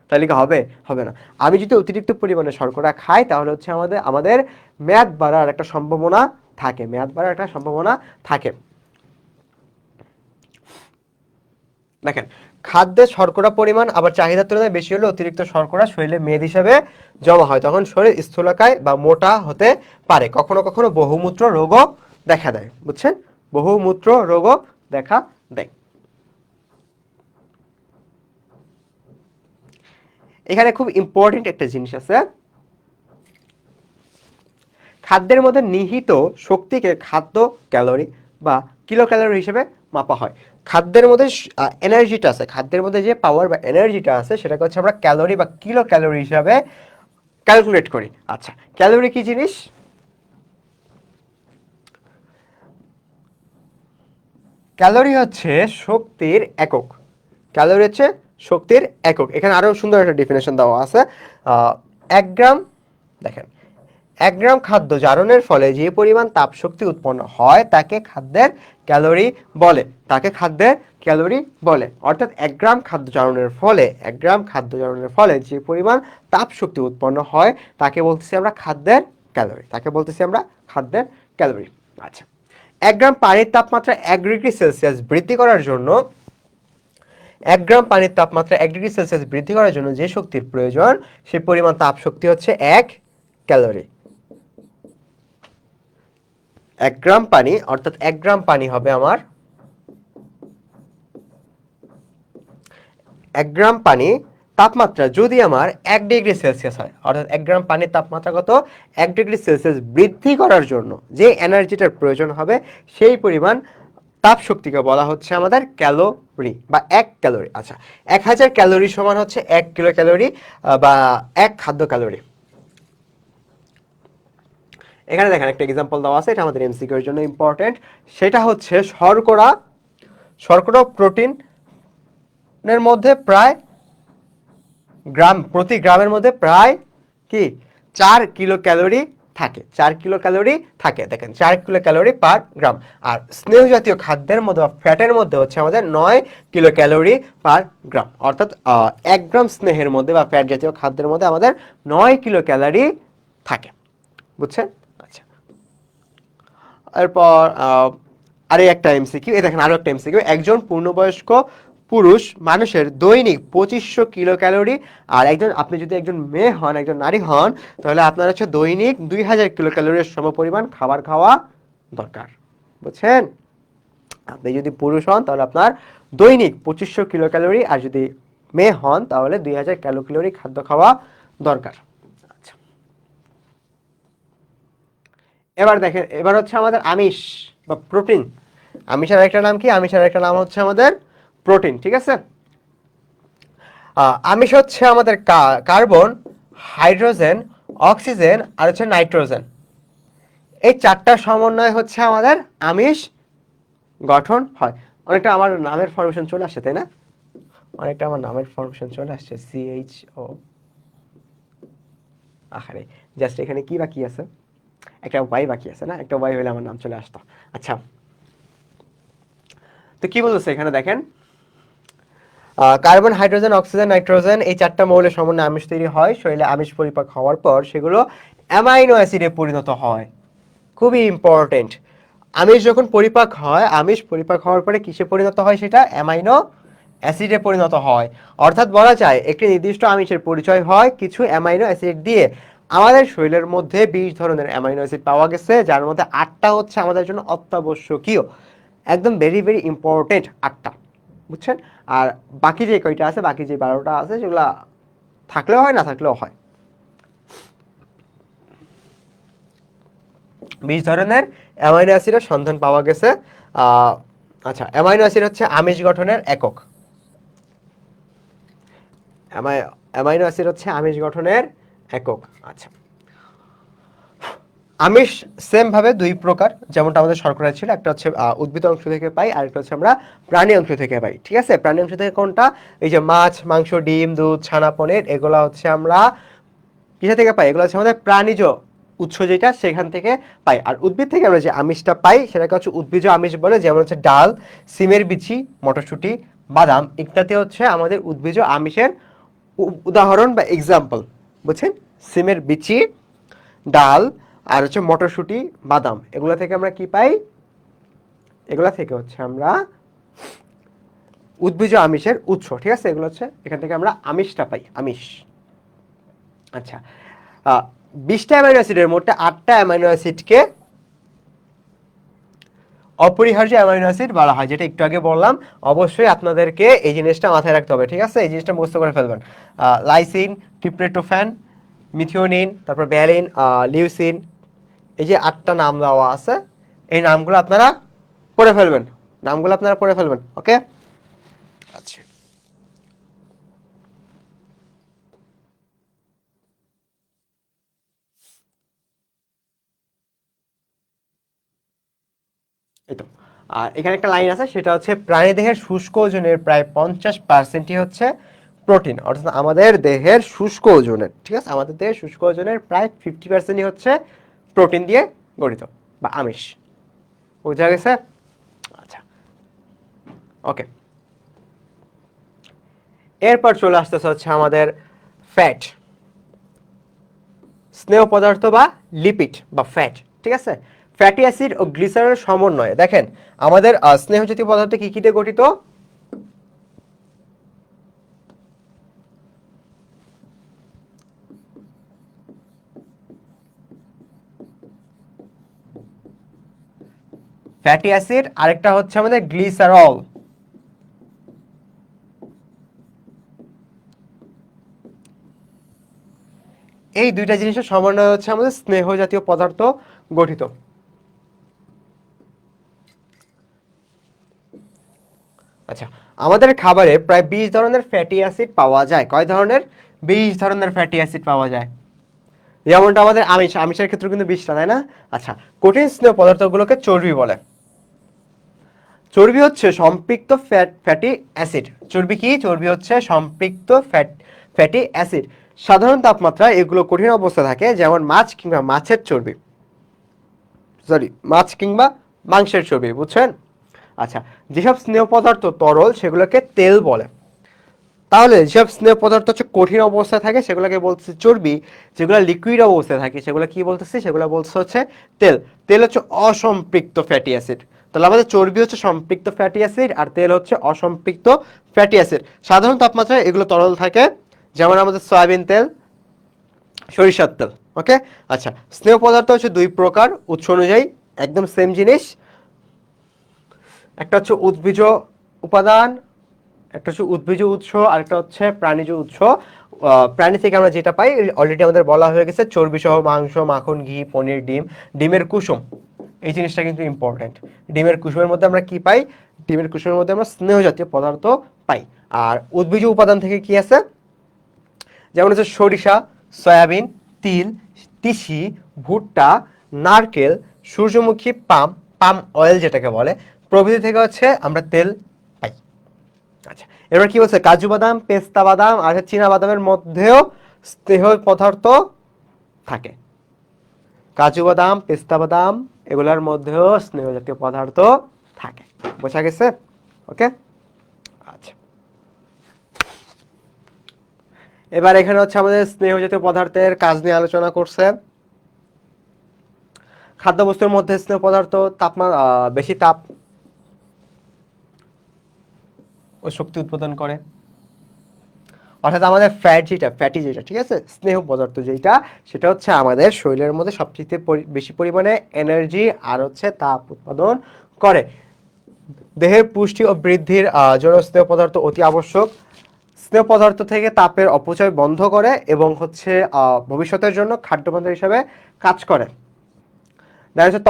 তাহলে কি হবে? হবে না। আমি যদি অতিরিক্ত পরিমাণে শর্করা খাই তাহলে হচ্ছে আমাদের মেয়াদ বাড়ার একটা সম্ভাবনা থাকে। দেখেন, খাদ্যে শর্করা পরিমাণ আবার চাহিদার তুলনায় বেশি হলে অতিরিক্ত শর্করা শরীরে মেদ হিসাবে জমা হয়, তখন শরীর স্থূলকায় বা মোটা হতে পারে, কখনো কখনো বহুমূত্র রোগও দেখা দেয়, বুঝছেন? বহুমূত্র রোগও দেখা দেয়। এখানে খুব ইম্পর্টেন্ট একটা জিনিস আছে, খাদ্যের মধ্যে নিহিত শক্তিকে খাদ্য ক্যালোরি বা কিলো ক্যালোরি হিসেবে মাপা হয়। খাদ্যের মধ্যে এনার্জিটা আছে, খাদ্যের মধ্যে যে পাওয়ার বা এনার্জিটা আছে সেটাকে হচ্ছে আমরা ক্যালোরি বা কিলো ক্যালোরি হিসাবে ক্যালকুলেট করি। আচ্ছা, ক্যালোরি কি জিনিস? ক্যালোরি হচ্ছে শক্তির একক। এখানে আরো সুন্দর একটা ডেফিনেশন দেওয়া আছে। 1 গ্রাম, দেখেন, 1 গ্রাম খাদ্য জারণের ফলে যে পরিমাণ তাপ শক্তি উৎপন্ন হয় তাকে খাদ্যের ক্যালোরি বলে। অর্থাৎ 1 গ্রাম খাদ্য জারণের ফলে যে পরিমাণ তাপ শক্তি উৎপন্ন হয় তাকে বলতেছি আমরা খাদ্যের ক্যালোরি। আচ্ছা, 1 গ্রাম পানির তাপমাত্রা 1 ডিগ্রি সেলসিয়াস বৃদ্ধি করার জন্য 1 গ্রাম পানির তাপমাত্রা 1 ডিগ্রি সেলসিয়াস বৃদ্ধি করার জন্য যে শক্তির প্রয়োজন সেই পরিমাণ তাপ শক্তি হচ্ছে 1 ক্যালোরি। 1 গ্রাম পানি, অর্থাৎ 1 গ্রাম পানি হবে আমার 1 গ্রাম পানি তাপমাত্রা যদি আমার 1 ডিগ্রি সেলসিয়াস হয়, অর্থাৎ 1 গ্রাম পানির তাপমাত্রা কত? 1 ডিগ্রি সেলসিয়াস বৃদ্ধি করার জন্য যে এনার্জিটার প্রয়োজন হবে সেই পরিমাণ তাপ শক্তিকে বলা হচ্ছে আমাদের ক্যালোরি। বা 1 ক্যালোরি। আচ্ছা, 1000 ক্যালোরি সমান হচ্ছে 1 কিলো ক্যালোরি বা 1 খাদ্য ক্যালোরি। এখানে দেখেন একটা এক্সাম্পল দেওয়া আছে, এটা আমাদের এমসিকিউ এর জন্য ইম্পর্টেন্ট। সেটা হচ্ছে শর্করা প্রোটিনের মধ্যে প্রায় প্রতি গ্রামের মধ্যে প্রায় কি 4 কিলো ক্যালোরি থাকে। 4 কিলো ক্যালোরি থাকে, দেখেন 4 কিলো ক্যালোরি পার গ্রাম। আর স্নেহ জাতীয় খাদ্যের মধ্যে বা ফ্যাটের মধ্যে হচ্ছে আমাদের 9 কিলো ক্যালোরি পার গ্রাম। অর্থাৎ 1 গ্রাম স্নেহের মধ্যে বা ফ্যাট জাতীয় খাদ্যের মধ্যে আমাদের 9 কিলো ক্যালোরি থাকে, বুঝছেন? আচ্ছা, এরপর আরে একটা এমসিকিউ, এই দেখেন আরো একটা এমসিকিউ। একজন পূর্ণবয়স্ক পুরুষ মানুষের দৈনিক 2500 কিলো ক্যালোরি, আর আপনি যদি একজন মেয়ে হন, একজন নারী হন, তাহলে আপনার হচ্ছে দৈনিক 2000 কিলো ক্যালোরির সমপরিমাণ খাবার খাওয়া দরকার, বুঝছেন? আপনি যদি পুরুষ হন তাহলে আপনার দৈনিক 2500 কিলো ক্যালোরি, আর যদি মেয়ে হন তাহলে 2000 ক্যালোরি খাদ্য খাওয়া দরকার। আচ্ছা, এবার দেখেন, এবার হচ্ছে আমাদের আমিষ বা প্রোটিন। আমিষের একটা নাম কি? আমিষের একটা নাম হচ্ছে আমাদের প্রোটিন, ঠিক আছে? আমিষ হচ্ছে আমাদের কার্বন, হাইড্রোজেন, অক্সিজেন আর হচ্ছে নাইট্রোজেন। এই 4টার সমন্বয় হচ্ছে আমাদের আমিষ গঠন হয়। অনেকটা আমার নামের ফরমেশন চলে আসছে, তাই না? অনেকটা আমার নামের ফরমেশন চলে আসছে, CHO। আহারে, জাস্ট এখানে কি বাকি আছে? একটা ওয়াই বাকি আছে না? একটা ওয়াই হলে আমার নাম চলে আসতো। আচ্ছা, তো কি বলছে এখানে দেখেন, কার্বন, হাইড্রোজেন, অক্সিজেন, নাইট্রোজেন এই 4টা মৌলের সমন্বয়ে আমিষ তৈরি হয়। শরীরে আমিষ পরিপাক হওয়ার পর সেগুলো অ্যামাইনো অ্যাসিডে পরিণত হয়। খুবই ইম্পর্টেন্ট। আমিষ পরিপাক হওয়ার পরে কিসে পরিণত হয়? সেটা অ্যামাইনো অ্যাসিডে পরিণত হয়। অর্থাৎ বলা যায় একটি নির্দিষ্ট আমিষের পরিচয় হয় কিছু অ্যামাইনো অ্যাসিড দিয়ে। আমাদের শরীরের মধ্যে 20 ধরনের অ্যামাইনো অ্যাসিড পাওয়া গেছে, যার মধ্যে 8টা হচ্ছে আমাদের জন্য অত্যাবশ্যকীয়, একদম ভেরি ভেরি ইম্পর্টেন্ট 8টা, বুঝছেন? আর বাকি যে কয়টা আছে, বাকি যে 12টা আছে, সেগুলা থাকলেও হয়, না থাকলেও হয়। 20 ধরনের অ্যামাইনো অ্যাসিডের সন্ধান পাওয়া গেছে। আচ্ছা, অ্যামাইনো অ্যাসিড হচ্ছে আমিষ গঠনের একক। অ্যামাইনো অ্যাসিড হচ্ছে আমিষ গঠনের একক। আচ্ছা, আমিষ সেম ভাবে 2 প্রকার, যেমনটা আমাদের শর্করা ছিল। একটা হচ্ছে উদ্ভিদ অংশ থেকে পাই, আর একটা হচ্ছে আমরা প্রাণী অংশ থেকে পাই, ঠিক আছে? প্রাণী অংশ থেকে কোনটা? এই যে মাছ, মাংস, ডিম, দুধ, ছানা, পনির, এগুলা হচ্ছে আমরা কিসে থেকে পাই? এগুলো হচ্ছে আমাদের প্রাণীজ উৎস, যেটা সেখান থেকে পাই। আর উদ্ভিদ থেকে আমরা যে আমিষটা পাই সেটাকে হচ্ছে উদ্ভিজ আমিষ বলে। যেমন হচ্ছে ডাল, সিমের বিচি, মটরশুঁটি, বাদাম ইত্যাদি হচ্ছে আমাদের উদ্ভিজ আমিষের উদাহরণ বা এক্সাম্পল, বুঝছেন? সিমের বিচি, ডাল আর হচ্ছে মটরশুঁটি, বাদাম, এগুলা থেকে আমরা কি পাই? এগুলা থেকে হচ্ছে আমরা উদ্ভিজ আমিষের উৎস, ঠিক আছে? এগুলো হচ্ছে এখান থেকে আমরা আমিষটা পাই, আমিষ। আচ্ছা, 20টা অ্যামাইনো অ্যাসিডের মধ্যে 8টা অ্যামাইনো অ্যাসিডকে অপরিহার্য অ্যামাইনো অ্যাসিড বলা হয়, যেটা একটু আগে বললাম। অবশ্যই আপনাদেরকে এই জিনিসটা মাথায় রাখতে হবে, ঠিক আছে? এই জিনিসটা মুখস্থ করে ফেলবেন। লাইসিন, ট্রিপ্টোফ্যান, মিথিওনিন, তারপর ভ্যালিন, লিউসিন, এই যে 8টা নাম দেওয়া আছে, এই নামগুলো আপনারা পড়ে ফেলবেন। ওকে? আচ্ছা, এই তো। আর এখানে একটা লাইন আছে, সেটা হচ্ছে প্রাণীদেহের শুষ্ক ওজনের প্রায় 50%ই হচ্ছে প্রোটিন। অর্থাৎ আমাদের দেহের শুষ্ক ওজনের, ঠিক আছে, আমাদের দেহের শুষ্ক ওজনের প্রায় 50%ই হচ্ছে প্রোটিন দিয়ে গঠিত বা আমিষ। বোঝা গেছে? আচ্ছা, ওকে। এরপর চলে আসতেছে হচ্ছে আমাদের ফ্যাট, স্নেহ পদার্থ বা লিপিড বা ফ্যাট, ঠিক আছে? ফ্যাটি অ্যাসিড ও গ্লিসারলের সমন্বয়ে দেখেন আমাদের স্নেহ জাতীয় পদার্থ কি কি দিয়ে গঠিত? ফ্যাটি অ্যাসিড, আরেকটা হচ্ছে আমাদের গ্লিসারল। এই দুইটা জিনিসের সমন্বয় হচ্ছে আমাদের স্নেহ জাতীয় পদার্থ গঠিত। আচ্ছা, আমাদের খাবারে প্রায় 20 ধরনের ফ্যাটি অ্যাসিড পাওয়া যায়। কয় ধরনের? 20 ধরনের ফ্যাটি অ্যাসিড পাওয়া যায়। যেমনটা আমাদের আমিষের ক্ষেত্রে কিন্তু 20টা, তাই না? আচ্ছা, কঠিন স্নেহ পদার্থগুলোকে চর্বি বলে। চর্বি হচ্ছে সম্পৃক্ত ফ্যাটি অ্যাসিড। চর্বি কি? চর্বি হচ্ছে সম্পৃক্ত ফ্যাটি অ্যাসিড। সাধারণ তাপমাত্রায় এগুলো কঠিন অবস্থা থাকে, যেমন মাছ কিংবা মাছের চর্বি, মাছ কিংবা মাংসের চর্বি, বুঝছেন? আচ্ছা, যেসব স্নেহ পদার্থ তরল সেগুলোকে তেল বলে। তাহলে যেসব স্নেহ পদার্থ হচ্ছে কঠিন অবস্থায় থাকে সেগুলোকে বলছে চর্বি, যেগুলো লিকুইড অবস্থায় থাকে সেগুলো কি বলতেছি? সেগুলো বলছে হচ্ছে তেল। তেল হচ্ছে অসম্পৃক্ত ফ্যাটি অ্যাসিড। তাহলে আমাদের চর্বি হচ্ছে সম্পৃক্ত ফ্যাটি অ্যাসিড আর তেল হচ্ছে অসম্পৃক্ত ফ্যাটি অ্যাসিড। সাধারণ তাপমাত্রায় এগুলো তরল থাকে, যেমন আমাদের সয়াবিন তেল, সরিষার তেল। ওকে। আচ্ছা, স্নেহ পদার্থ হচ্ছে দুই প্রকার উৎস অনুযায়ী, একদম সেম জিনিস। একটা হচ্ছে উদ্ভিজ উপাদান, একটা হচ্ছে উদ্ভিজ উৎস, আর একটা হচ্ছে প্রাণীজ উৎস। প্রাণী থেকে আমরা যেটা পাই অলরেডি আমাদের বলা হয়ে গেছে, চর্বি সহ মাংস, মাখন, ঘি, পনির, ডিম, ডিমের কুসুম। এই জিনিসটা কিন্তু ইম্পর্টেন্ট। ডিমের কুসুমের মধ্যে আমরা কি পাই? ডিমের কুসুমের মধ্যে আমরা স্নেহ জাতীয় পদার্থ পাই। আর উদ্ভিজ উপাদান থেকে কি আছে? যেমন হচ্ছে সরিষা, সয়াবিন, তিল, তিসি, ভুট্টা, নারকেল, সূর্যমুখী, পাম, পাম অয়েল যেটাকে বলে, প্রভৃতি থেকে হচ্ছে আমরা তেল পাই। আচ্ছা, এবার কি বলছে? কাজু বাদাম, পেস্তা বাদাম আর চীনা বাদামের মধ্যেও স্নেহ পদার্থ থাকে। কাজু বাদাম, পেস্তা বাদাম এগুলোর মধ্যেও স্নেহ জাতীয় পদার্থ থাকে। বোঝা গেছে? ওকে। আচ্ছা, এবার এখানে হচ্ছে আমাদের স্নেহ জাতীয় পদার্থের কাজ নিয়ে আলোচনা করছে। খাদ্যবস্তুর মধ্যে স্নেহ পদার্থ বেশি তাপ ও শক্তি উৎপাদন করে। অর্থাৎ আমাদের ফ্যাটি যেটা, ঠিক আছে, স্নেহ পদার্থ যেটা, সেটা হচ্ছে আমাদের শরীরের মধ্যে সবচেয়ে বেশি পরিমাণে এনার্জি আর হচ্ছে তাপ উৎপাদন করে। দেহের পুষ্টি ও বৃদ্ধির জন্য স্নেহ পদার্থ অতি আবশ্যক। স্নেহ পদার্থ থেকে তাপের অপচয় বন্ধ করে এবং হচ্ছে ভবিষ্যতের জন্য খাদ্য ভাণ্ডার হিসাবে কাজ করে। দেখা যাচ্ছে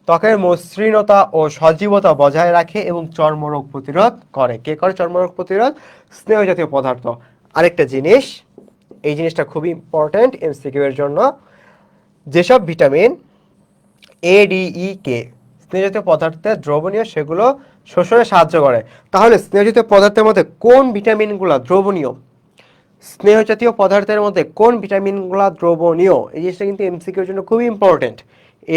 ত্বকের মসৃণতা ও সজীবতা বজায় রাখে এবং চর্মরোগ প্রতিরোধ করে। কে করে চর্মরোগ প্রতিরোধ? স্নেহ জাতীয় পদার্থ। আরেকটা জিনিস, এই জিনিসটা খুবই ইম্পর্টেন্ট এমসিকিউ এর জন্য, যেসব ভিটামিন এ, ডি, ই, কে স্নেহজাতীয় পদার্থের দ্রবণীয় সেগুলো শোষণে সাহায্য করে। তাহলে স্নেহজাতীয় পদার্থের মধ্যে কোন ভিটামিনগুলো দ্রবণীয়? স্নেহ জাতীয় পদার্থের মধ্যে কোন ভিটামিনগুলো দ্রবণীয়? এই জিনিসটা কিন্তু এমসিকিউর জন্য খুবই important.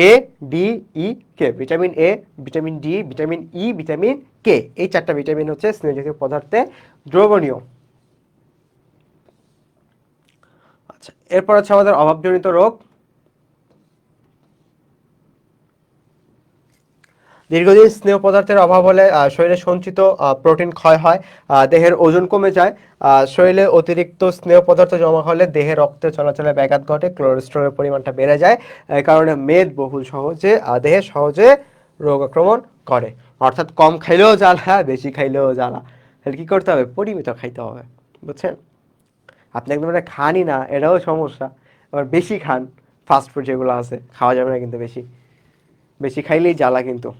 A, D, E, K. Vitamin A, vitamin D, vitamin E, vitamin K, এই চারটা ভিটামিন হচ্ছে স্নেহ জাতীয় পদার্থে দ্রবণীয়। আচ্ছা, এরপর হচ্ছে আমাদের অভাবজনিত রোগ। দীর্ঘদিন স্নেহ পদার্থের অভাব হলে শরীরে সঞ্চিত প্রোটিন ক্ষয় হয়, দেহের ওজন কমে যায়, শরীরে অতিরিক্ত স্নেহ পদার্থ জমা হলে দেহে রক্তে চলাচলে ব্যাঘাত ঘটে, কোলেস্টেরলের পরিমাণটা বেড়ে যায়। এই কারণে মেদবহুল দেহে সহজে রোগ আক্রমণ করে। অর্থাৎ কম খাইলেও জ্বালা, বেশি খাইলেও জ্বালা। তাহলে কি করতে হবে? পরিমিত খাইতে হবে। বুঝছেন? আপনি একদম এটা খানই না, এটাও সমস্যা। আবার বেশি খান, ফাস্ট ফুড যেগুলো আছে খাওয়া যাবে না কিন্তু বেশি, বেশি খাইলেই জ্বালা কিন্তু।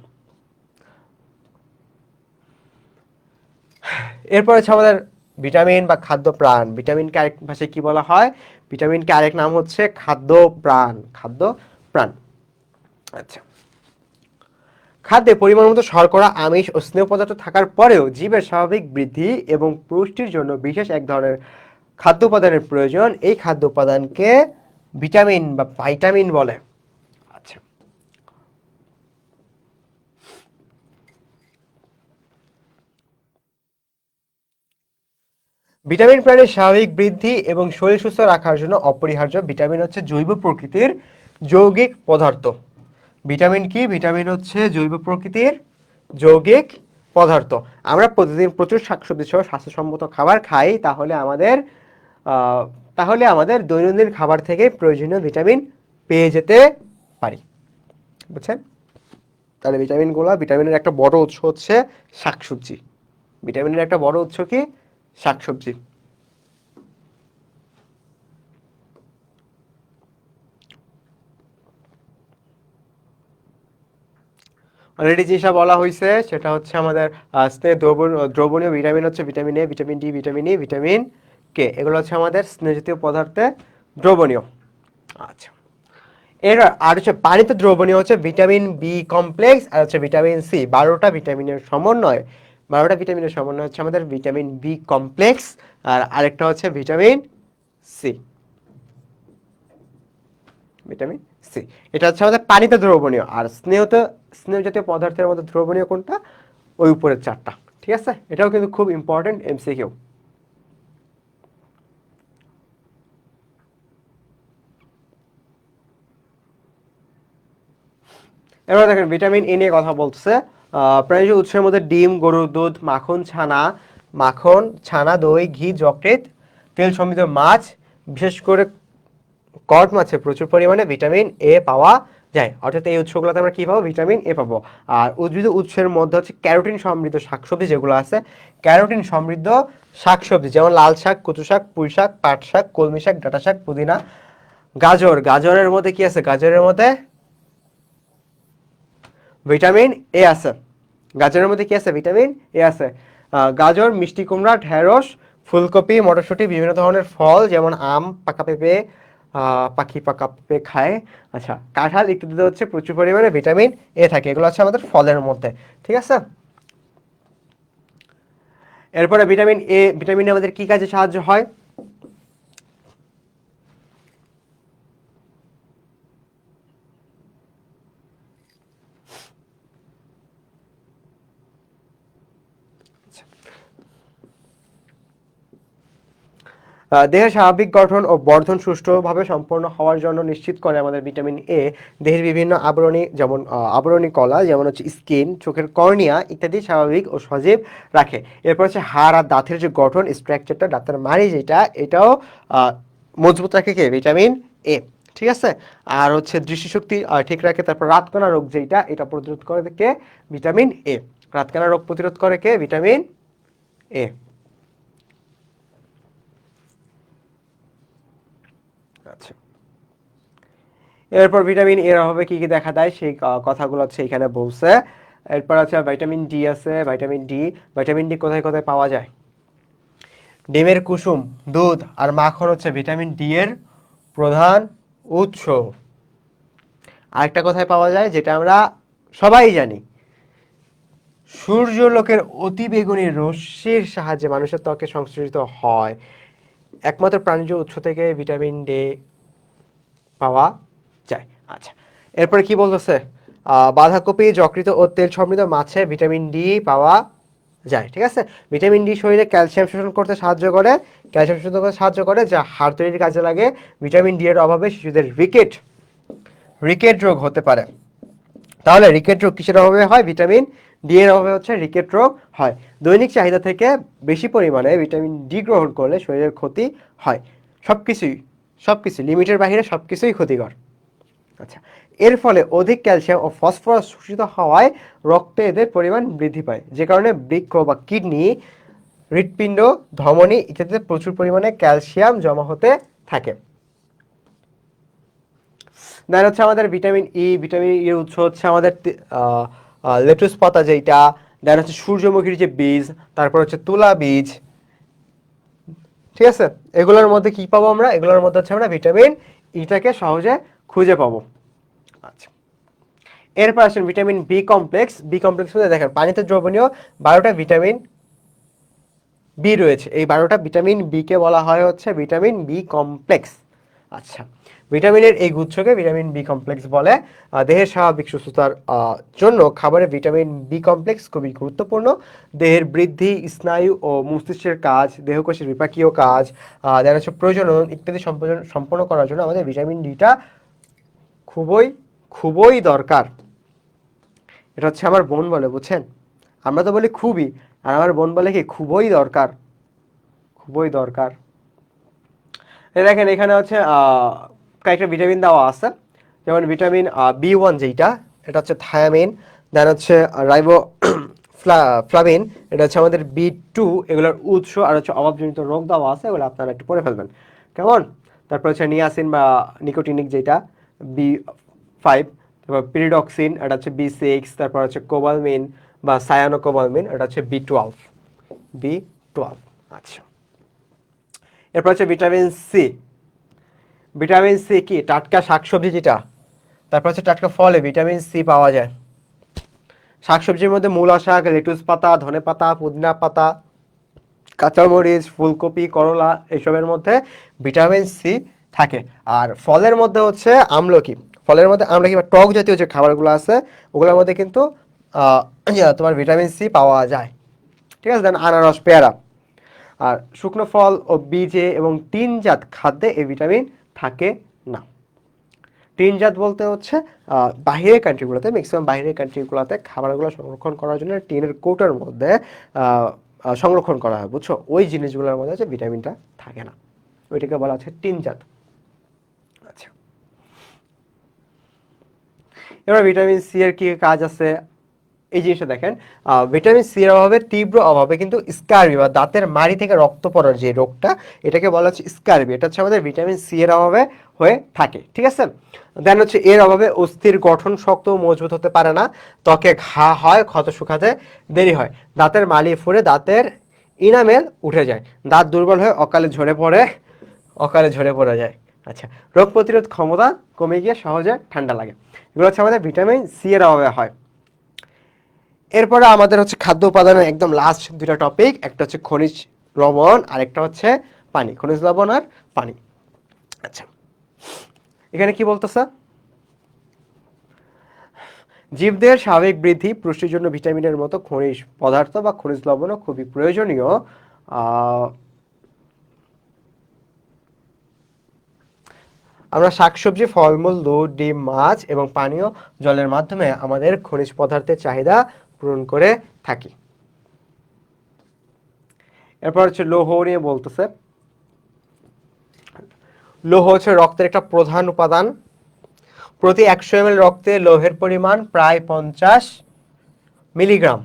এরপর হচ্ছে আমাদের ভিটামিন বা খাদ্য প্রাণ। ভিটামিনকে আরেক ভাষায় কি বলা হয়? ভিটামিনকে আরেক নাম হচ্ছে খাদ্য প্রাণ। খাদ্য প্রাণ। আচ্ছা, খাদ্যে পরিমাণ মতো শর্করা, আমিষ ও স্নেহ পদার্থ থাকার পরেও জীবের স্বাভাবিক বৃদ্ধি এবং পুষ্টির জন্য বিশেষ এক ধরনের খাদ্য উপাদানের প্রয়োজন। এই খাদ্য উপাদানকে ভিটামিন বা ভাইটামিন বলে। আচ্ছা, ভিটামিন প্রাণীর স্বাভাবিক বৃদ্ধি এবং শরীর সুস্থ রাখার জন্য অপরিহার্য। ভিটামিন হচ্ছে জৈব প্রকৃতির যৌগিক পদার্থ। ভিটামিন কি? ভিটামিন হচ্ছে জৈব প্রকৃতির যৌগিক পদার্থ। আমরা প্রতিদিন প্রচুর শাকসবজি সহ স্বাস্থ্যসম্মত খাবার খাই, তাহলে আমাদের দৈনন্দিন খাবার থেকে প্রয়োজনীয় ভিটামিন পেয়ে যেতে পারি। বুঝছেন? তাহলে ভিটামিনের একটা বড় উৎস হচ্ছে শাকসবজি। ভিটামিনের একটা বড় উৎস কি? শাকসবজি। অলরেডি যেটা বলা হয়েছে সেটা হচ্ছে আমাদের স্নেহ দ্রবণীয় ভিটামিন হচ্ছে vitamin A, vitamin D, vitamin E, vitamin K, এগুলো হচ্ছে আমাদের স্নেহ জাতীয় পদার্থে দ্রবণীয়। আচ্ছা, এর আর হচ্ছে পানিতে দ্রবণীয় হচ্ছে ভিটামিন বি কমপ্লেক্স আর হচ্ছে ভিটামিন সি। 12টা ভিটামিনের সমন্বয়, 12টা ভিটামিনের সমন্বয় হচ্ছে আমাদের ভিটামিন বি কমপ্লেক্স, আর আরেকটা হচ্ছে ভিটামিন সি, ভিটামিন সি। এটা হচ্ছে আমাদের পানিতে দ্রবণীয়। আর স্নেহ জাতীয় পদার্থের মধ্যে দ্রবণীয় কোনটা? ওই উপরের চারটা। ঠিক আছে, এটাও কিন্তু খুব ইম্পর্টেন্ট এমসিকিউ। এবার দেখেন ভিটামিন এ নিয়ে কথা বলছে। প্রাণীজ উৎসের মধ্যে ডিম, গরুর দুধ, মাখন, ছানা, দই, ঘি, যকৃৎ, তেল সমৃদ্ধ মাছ, বিশেষ করে কড মাছে প্রচুর পরিমাণে ভিটামিন এ পাওয়া যায়। অর্থাৎ এই উৎসগুলোতে আমরা কি পাবো? ভিটামিন এ পাবো। আর উদ্ভিদ উৎসের মধ্যে হচ্ছে ক্যারোটিন সমৃদ্ধ শাকসবজি যেগুলো আছে, ক্যারোটিন সমৃদ্ধ শাকসবজি যেমন লাল শাক, কচু শাক, পুঁই শাক, পাট শাক, কলমি শাক, ডাঁটা শাক, পুদিনা, গাজরের মধ্যে কি আছে? গাজরের মধ্যে ভিটামিন এ আছে। গাজরের মধ্যে কি আছে? ভিটামিন এ আছে। গাজর, মিষ্টি কুমড়া, ঢেঁড়স, ফুলকপি, মটরশুঁটি, বিভিন্ন ধরনের ফল যেমন আম, পাকা পেঁপে, পাখি পাকা পেঁপে খায়, আচ্ছা, কাঁঠাল ইত্যাদিতে হচ্ছে প্রচুর পরিমাণে ভিটামিন এ থাকে। এগুলো হচ্ছে আমাদের ফলের মধ্যে। ঠিক আছে, এরপরে ভিটামিন আমাদের কি কাজে সাহায্য হয়? দেহের স্বাভাবিক গঠন ও বর্ধন সুষ্ঠুভাবে সম্পন্ন হওয়ার জন্য নিশ্চিত করে আমাদের ভিটামিন এ দেহের বিভিন্ন আবরণী, যেমন আবরণী কলা, যেমন হচ্ছে স্কিন, চোখের কর্নিয়া ইত্যাদি স্বাভাবিক ও সজীব রাখে। এরপর হচ্ছে হাড় আর দাঁতের যে গঠন, স্ট্রাকচারটা, দাঁতের মাড়ি যেটা, এটাও মজবুত রাখে কে? Vitamin A. ঠিক আছে, আর হচ্ছে দৃষ্টিশক্তি ঠিক রাখে। তারপর রাতকানা রোগ যেটা, এটা প্রতিরোধ করে কে? Vitamin A. রাতকানা রোগ প্রতিরোধ করে কে? Vitamin A. আচ্ছা, এরপর ভিটামিন এর অভাবে কি কি দেখা দেয় সেই কথাগুলো হচ্ছে এখানে বলছে। এরপর আছে ভিটামিন ডি আছে। ভিটামিন ডি কোথায় কোথায় পাওয়া যায়? ডিমের কুসুম, দুধ আর মাখন হচ্ছে ভিটামিন ডি এর প্রধান উৎস। আরেকটা কোথায় পাওয়া যায় যেটা আমরা সবাই জানি? সূর্যলোকের অতিবেগুনি রশ্মির সাহায্যে মানুষের ত্বকে সংশ্লেষিত হয়। একমাত্র প্রাণীজ উৎস থেকে ভিটামিন ডি পাওয়া যায়। আচ্ছা, এরপরে কি বলতেছে? বাঁধাকপি, যকৃৎ ও তেল সমৃদ্ধ মাছে ভিটামিন ডি পাওয়া যায়। ঠিক আছে, ভিটামিন ডি শরীরে ক্যালসিয়াম শোষণ করতে সাহায্য করে, যা হাড় তৈরির কাজে লাগে। ভিটামিন ডি এর অভাবে শিশুদের রিকেট রোগ হতে পারে। তাহলে রিকেট রোগ কিসের অভাবে হয়? ভিটামিন ডি এর অভাবে হচ্ছে রিকেট রোগ হয়। দৈনিক চাহিদা থেকে বেশি পরিমাণে ভিটামিন ডি গ্রহণ করলে শরীরের ক্ষতি হয়। সবকিছুই সবকিছু লিমিটের বাইরে সবকিছুই ক্ষতিকর। আচ্ছা, এর ফলে অধিক ক্যালসিয়াম ও ফসফরাস শোষিত হওয়ায় রক্তে এদের পরিমাণ বৃদ্ধি পায়, যে কারণে বৃক্ক বা কিডনি, হৃৎপিণ্ড, ধমনী ইত্যাদিতে প্রচুর পরিমাণে ক্যালসিয়াম জমা হতে থাকে। দেন হচ্ছে আমাদের ভিটামিন এর উৎস হচ্ছে আমাদের লেটুস পাতা যেটা, দেন হচ্ছে সূর্যমুখীর যে বীজ, তারপর হচ্ছে তুলা বীজ। ঠিক আছে, এগুলোর মধ্যে কি পাবো আমরা? এগুলোর মধ্যে হচ্ছে আমরা ভিটামিন ইটাকে সহজে খুঁজে পাবো। আচ্ছা, এরপর আসেন ভিটামিন বি কমপ্লেক্স মধ্যে দেখেন পানিতে দ্রবণীয় 12টা ভিটামিন বি রয়েছে। এই 12টা ভিটামিন বি কে বলা হয় হচ্ছে ভিটামিন বি কমপ্লেক্স। আচ্ছা, ভিটামিনের এই গুচ্ছকে ভিটামিন বি কমপ্লেক্স বলে। দেহের স্বাভাবিক সুস্থতার জন্য খাবারে ভিটামিন বি কমপ্লেক্স খুবই গুরুত্বপূর্ণ। দেহের বৃদ্ধি, স্নায়ু ও মস্তিষ্কের কাজ, দেহকোষের বিপাকীয় কাজ, যারা হচ্ছে প্রজনন ইত্যাদি সম্পন্ন করার জন্য আমাদের ভিটামিন ডিটা খুবই খুবই দরকার। এটা হচ্ছে আমার বোন বলে, বুঝছেন? আমরা তো বলি খুবই, আর আমার বোন বলে কি খুবই দরকার, খুবই দরকার। দেখেন এখানে হচ্ছে কয়েকটা ভিটামিন দেওয়া আছে, যেমন ভিটামিন বি 1 যেটা, এটা হচ্ছে থায়ামিন। দেন হচ্ছে রাইবো ফ্লাভিন, এটা হচ্ছে আমাদের বি 2, এগুলোর উৎস। আর হচ্ছে অভাবজনিত রোগ দেওয়া আছে, এগুলো আপনারা একটু পড়ে ফেলবেন কেমন। তারপর হচ্ছে নিয়াসিন বা নিকোটিনিক যেটা, বি 5। তারপর পিরিডক্সিন, এটা হচ্ছে B6, তারপর হচ্ছে কোবালমিন বা সায়ানোকোবালমিন, এটা হচ্ছে B12। আচ্ছা, এরপর হচ্ছে ভিটামিন সি। ভিটামিন সি কি? টাটকা শাকসবজি যেটা, তারপর হচ্ছে টাটকা ফলে ভিটামিন সি পাওয়া যায়। শাকসবজির মধ্যে মূলা শাক, লেটুস পাতা, ধনে পাতা, পুদিনা পাতা, কাঁচামরিচ, ফুলকপি, করলা, এসবের মধ্যে ভিটামিন সি থাকে। আর ফলের মধ্যে হচ্ছে আমলকি। ফলের মধ্যে আমলকি বা টক জাতীয় যে খাবারগুলো আছে ওগুলোর মধ্যে কিন্তু তোমার ভিটামিন সি পাওয়া যায়। ঠিক আছে, দেন আনারস, পেয়ারা। আর শুকনো ফল ও বীজে এবং টিনজাত খাদ্যে এই ভিটামিন থাকে না। টিনজাত বলতে হচ্ছে বাহিরের কান্ট্রিগুলোতে, ম্যাক্সিমাম বাহিরের কান্ট্রিগুলোতে খাবারগুলো সংরক্ষণ করার জন্য টিনের কৌটার মধ্যে সংরক্ষণ করা হয়, বুঝছো? ওই জিনিসগুলোর মধ্যে হচ্ছে ভিটামিনটা থাকে না, ওইটাকে বলা হচ্ছে টিনজাত। আচ্ছা, এবার ভিটামিন সি এর কি কাজ আছে এই জিনিসটা দেখেন। ভিটামিন সি এর অভাবে, তীব্র অভাবে কিন্তু স্কারবি বা দাঁতের মাড়ি থেকে রক্ত পড়ার যে রোগটা, এটাকে বলা হচ্ছে স্কারবি। এটা হচ্ছে আমাদের ভিটামিন সি এর অভাবে হয়ে থাকে। ঠিক আছে, দেন হচ্ছে এর অভাবে অস্থির গঠন শক্ত ও মজবুত হতে পারে না, ত্বকে ঘা হয়, ক্ষত শুকাতে দেরি হয়, দাঁতের মাড়ি ফুলে দাঁতের ইনামেল উঠে যায়, দাঁত দুর্বল হয়ে অকালে ঝরে পড়ে যায়। আচ্ছা, রোগ প্রতিরোধ ক্ষমতা কমে গিয়ে সহজে ঠান্ডা লাগে। এগুলো হচ্ছে আমাদের ভিটামিন সি এর অভাবে হয়। এরপরে আমাদের হচ্ছে খাদ্য উপাদানের একদম লাস্ট দুইটা টপিক, একটা হচ্ছে খনিজ লবণ আর একটা হচ্ছে পানি। খনিজ লবণ আর পানি। আচ্ছা, এখানে কি বলতেছে? জীবদের স্বাভাবিক বৃদ্ধি, পুষ্টির জন্য ভিটামিনের মতো খনিজ পদার্থ বা খনিজ লবণও খুবই প্রয়োজনীয়। আমরা শাকসবজি, ফলমূল, দুধ, ডিম, মাছ এবং পানীয় জলের মাধ্যমে আমাদের খনিজ পদার্থের চাহিদা পূরণ করে থাকি। এরপর হচ্ছে লৌহ নিয়ে বলতেছে। লৌহ হচ্ছে রক্তের একটা প্রধান উপাদান। প্রতি 100 ml রক্তে লৌহের পরিমাণ প্রায় 50 মিলিগ্রাম।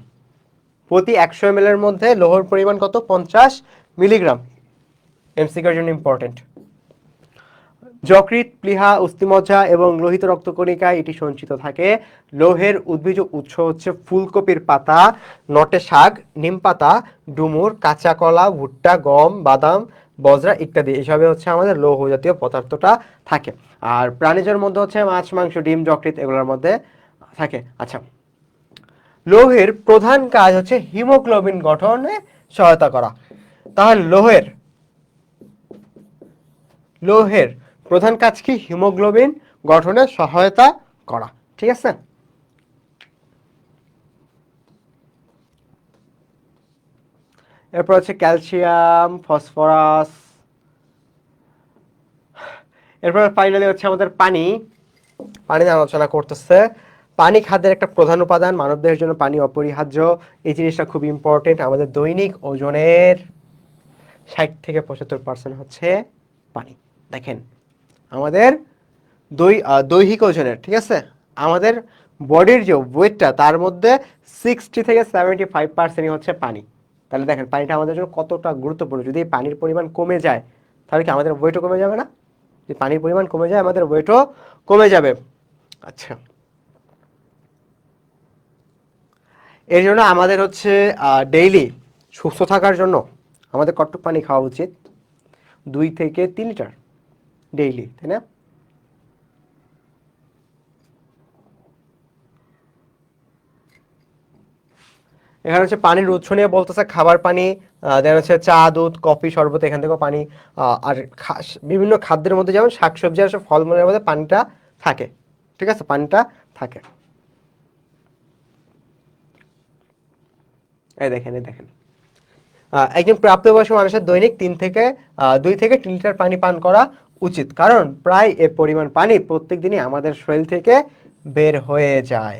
প্রতি 100 ml এর মধ্যে লৌহের পরিমাণ কত? 50 মিলিগ্রাম। এমসিকিউর জন্য ইম্পর্টেন্ট। যকৃৎ, প্লীহা, অস্থিমজ্জা এবং লোহিত রক্তকণিকায় এটি সঞ্চিত থাকে। লৌহের উদ্ভিজ উৎস হচ্ছে ফুলকপির পাতা, নটে শাক, নিম পাতা, ডুমুর, কাঁচা কলা, ভুট্টা, গম, বাদাম, বজরা ইত্যাদি। এসবে হচ্ছে আমাদের লৌহ জাতীয় পদার্থটা থাকে। আর প্রাণীজের মধ্যে হচ্ছে মাছ, মাংস, ডিম, যকৃৎ এগুলোর মধ্যে থাকে। আচ্ছা, লৌহের প্রধান কাজ হচ্ছে হিমোগ্লোবিন গঠনে সহায়তা করা। তাহলে লৌহের প্রধান কাজ কি? হিমোগ্লোবিন গঠনে সহায়তা করা। ঠিক আছে, এরপর হচ্ছে ক্যালসিয়াম, ফসফরাস। এরপর ফাইনালি হচ্ছে আমাদের পানি। পানি নিয়ে আলোচনা করতেছে। পানি খাদ্যের একটা প্রধান উপাদান, মানবদেহের জন্য পানি অপরিহার্য। এই জিনিসটা খুব ইম্পর্টেন্ট। আমাদের দৈনিক ওজনের 60-75% হচ্ছে পানি। দেখেন, আমাদের দৈহিক ওজনের, ঠিক আছে, আমাদের বডির যে ওয়েটটা তার মধ্যে 60-75% হচ্ছে পানি। তাহলে দেখেন পানিটা আমাদের জন্য কতটা গুরুত্বপূর্ণ। যদি পানির পরিমাণ কমে যায় তাহলে কি আমাদের ওয়েটও কমে যাবে না? যদি পানির পরিমাণ কমে যায় আমাদের ওয়েটও কমে যাবে। আচ্ছা, এর জন্য আমাদের হচ্ছে ডেইলি সুস্থ থাকার জন্য আমাদের কতটুকু পানি খাওয়া উচিত? 2 থেকে 3 লিটার ডেইলি, তাই না? এখানে হচ্ছে পানির উৎস নিয়ে বলতেছে, খাবার পানি, দেন হচ্ছে চা, দুধ, কফি, শরবত, এখান থেকেও পানি। আর বিভিন্ন খাদ্যের মধ্যে যেমন শাকসবজি আর ফলমূলের মধ্যে পানিটা থাকে। ঠিক আছে, পানিটা থাকে। এই দেখেন একজন প্রাপ্তবয়স্ক মানুষের দৈনিক 2 থেকে 3 লিটার পানি পান করা উচিত, কারণ প্রায় এ পরিমাণ পানি প্রত্যেক দিনই আমাদের শরীর থেকে বের হয়ে যায়।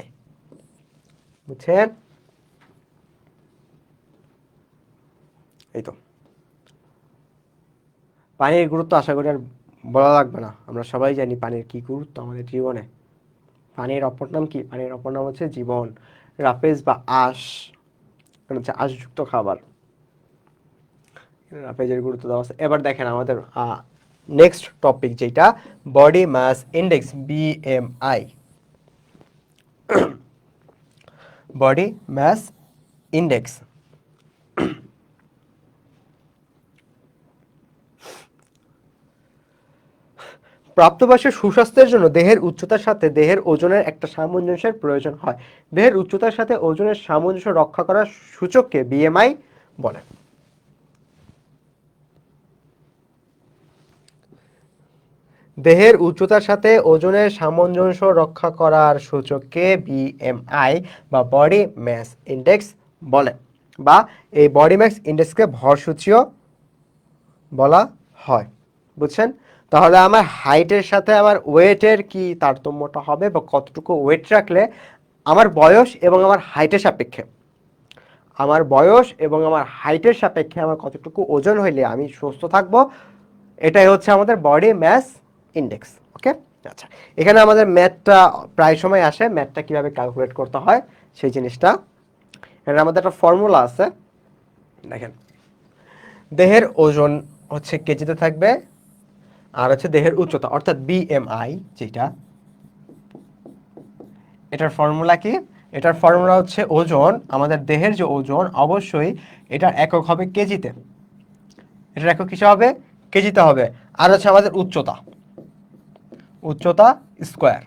বুঝছেন? এই তো পানির গুরুত্ব আশা করি আর বলা লাগবে না, আমরা সবাই জানি পানির কি গুরুত্ব আমাদের জীবনে। পানির অপর নাম কি? পানির অপর নাম হচ্ছে জীবন। রাফেজ বা আঁশ, হচ্ছে আঁশযুক্ত খাবার। রাফেজের গুরুত্ব দেওয়া আছে। এবার দেখেন আমাদের নেক্সট টপিক যেটা body mass index, BMI। Body mass index. প্রাপ্তবয়সের সুস্বাস্থ্যের জন্য দেহের উচ্চতার সাথে দেহের ওজনের একটা সামঞ্জস্যের প্রয়োজন হয়। দেহের উচ্চতার সাথে ওজনের সামঞ্জস্য রক্ষা করার সূচককে বিএমআই বলে। দেহের উচ্চতার সাথে ওজনের সামঞ্জস্য রক্ষা করার সূচককে বিএমআই বা বডি মাস ইন্ডেক্স বলে, বা এই বডি মাস ইন্ডেক্সকে ভর সূচীও বলা হয়। বুঝছেন? তাহলে আমার হাইটের সাথে আমার ওয়েটের কি তারতম্যটা হবে, বা কতটুকু ওয়েট রাখলে আমার বয়স এবং আমার হাইটের সাপেক্ষে, আমার বয়স এবং আমার হাইটের সাপেক্ষে আমার কতটুকু ওজন হইলে আমি সুস্থ থাকবো, এটাই হচ্ছে আমাদের বডি ম্যাস ইন্ডেক্স। ওকে, আচ্ছা, এখানে আমাদের ম্যাথটা প্রায় সময় আসে, ম্যাথটা কিভাবে ক্যালকুলেট করতে হয় সেই জিনিসটা। এখানে আমাদের একটা ফর্মুলা আছে, দেখেন, দেহের ওজন হচ্ছে কেজিতে থাকবে, আর হচ্ছে দেহের উচ্চতা অর্থাৎ বিএমআই যেটা, এটার ফর্মুলা কি? এটার ফর্মুলা হচ্ছে ওজন, আমাদের দেহের যে ওজন অবশ্যই এটার একক হবে কেজিতে, এটার একক কিসে হবে? কেজিতে হবে। আর হচ্ছে আমাদের উচ্চতা, উচ্চতা স্কোয়ার,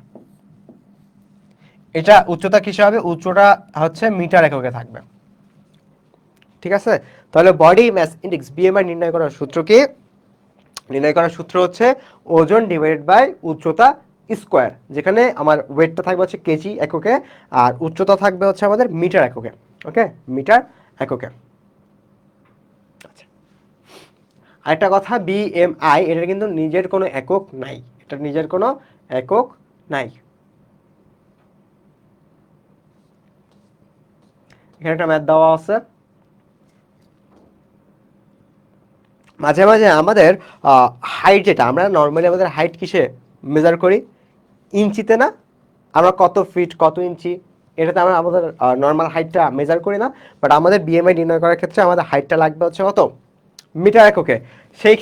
এটা উচ্চতা কিসে হবে? উচ্চতা হচ্ছে মিটার এককে থাকবে। ঠিক আছে, তাহলে বডি ম্যাস ইন্ডেক্স বিএমআই নির্ণয় করার সূত্র কি? নির্ণয় করার সূত্র হচ্ছে ওজন ডিভাইডেড বাই উচ্চতা স্কোয়ার, যেখানে আমার ওয়েটটা থাকবে হচ্ছে কেজি এককে, আর উচ্চতা থাকবে হচ্ছে আমাদের মিটার এককে। ওকে, মিটার এককে। আচ্ছা, আরেকটা কথা, বিএমআই এটার কিন্তু নিজের কোনো একক নাই, এটার নিজের কোনো একক নাই। এখানে একটা ম্যাথ দেওয়া আছে। মাঝে মাঝে আমাদের হাইট, যেটা আমরা নর্মালি আমাদের হাইট কিসে মেজার করি? ইঞ্চিতে না? আমরা কত ফিট কত ইঞ্চি, এটাতে আমরা আমাদের নর্মাল হাইটটা মেজার করি না, বাট আমাদের বিএমআই নির্ণয় করার ক্ষেত্রে আমাদের হাইটটা লাগবে হচ্ছে কত? মিটার এককে। সেই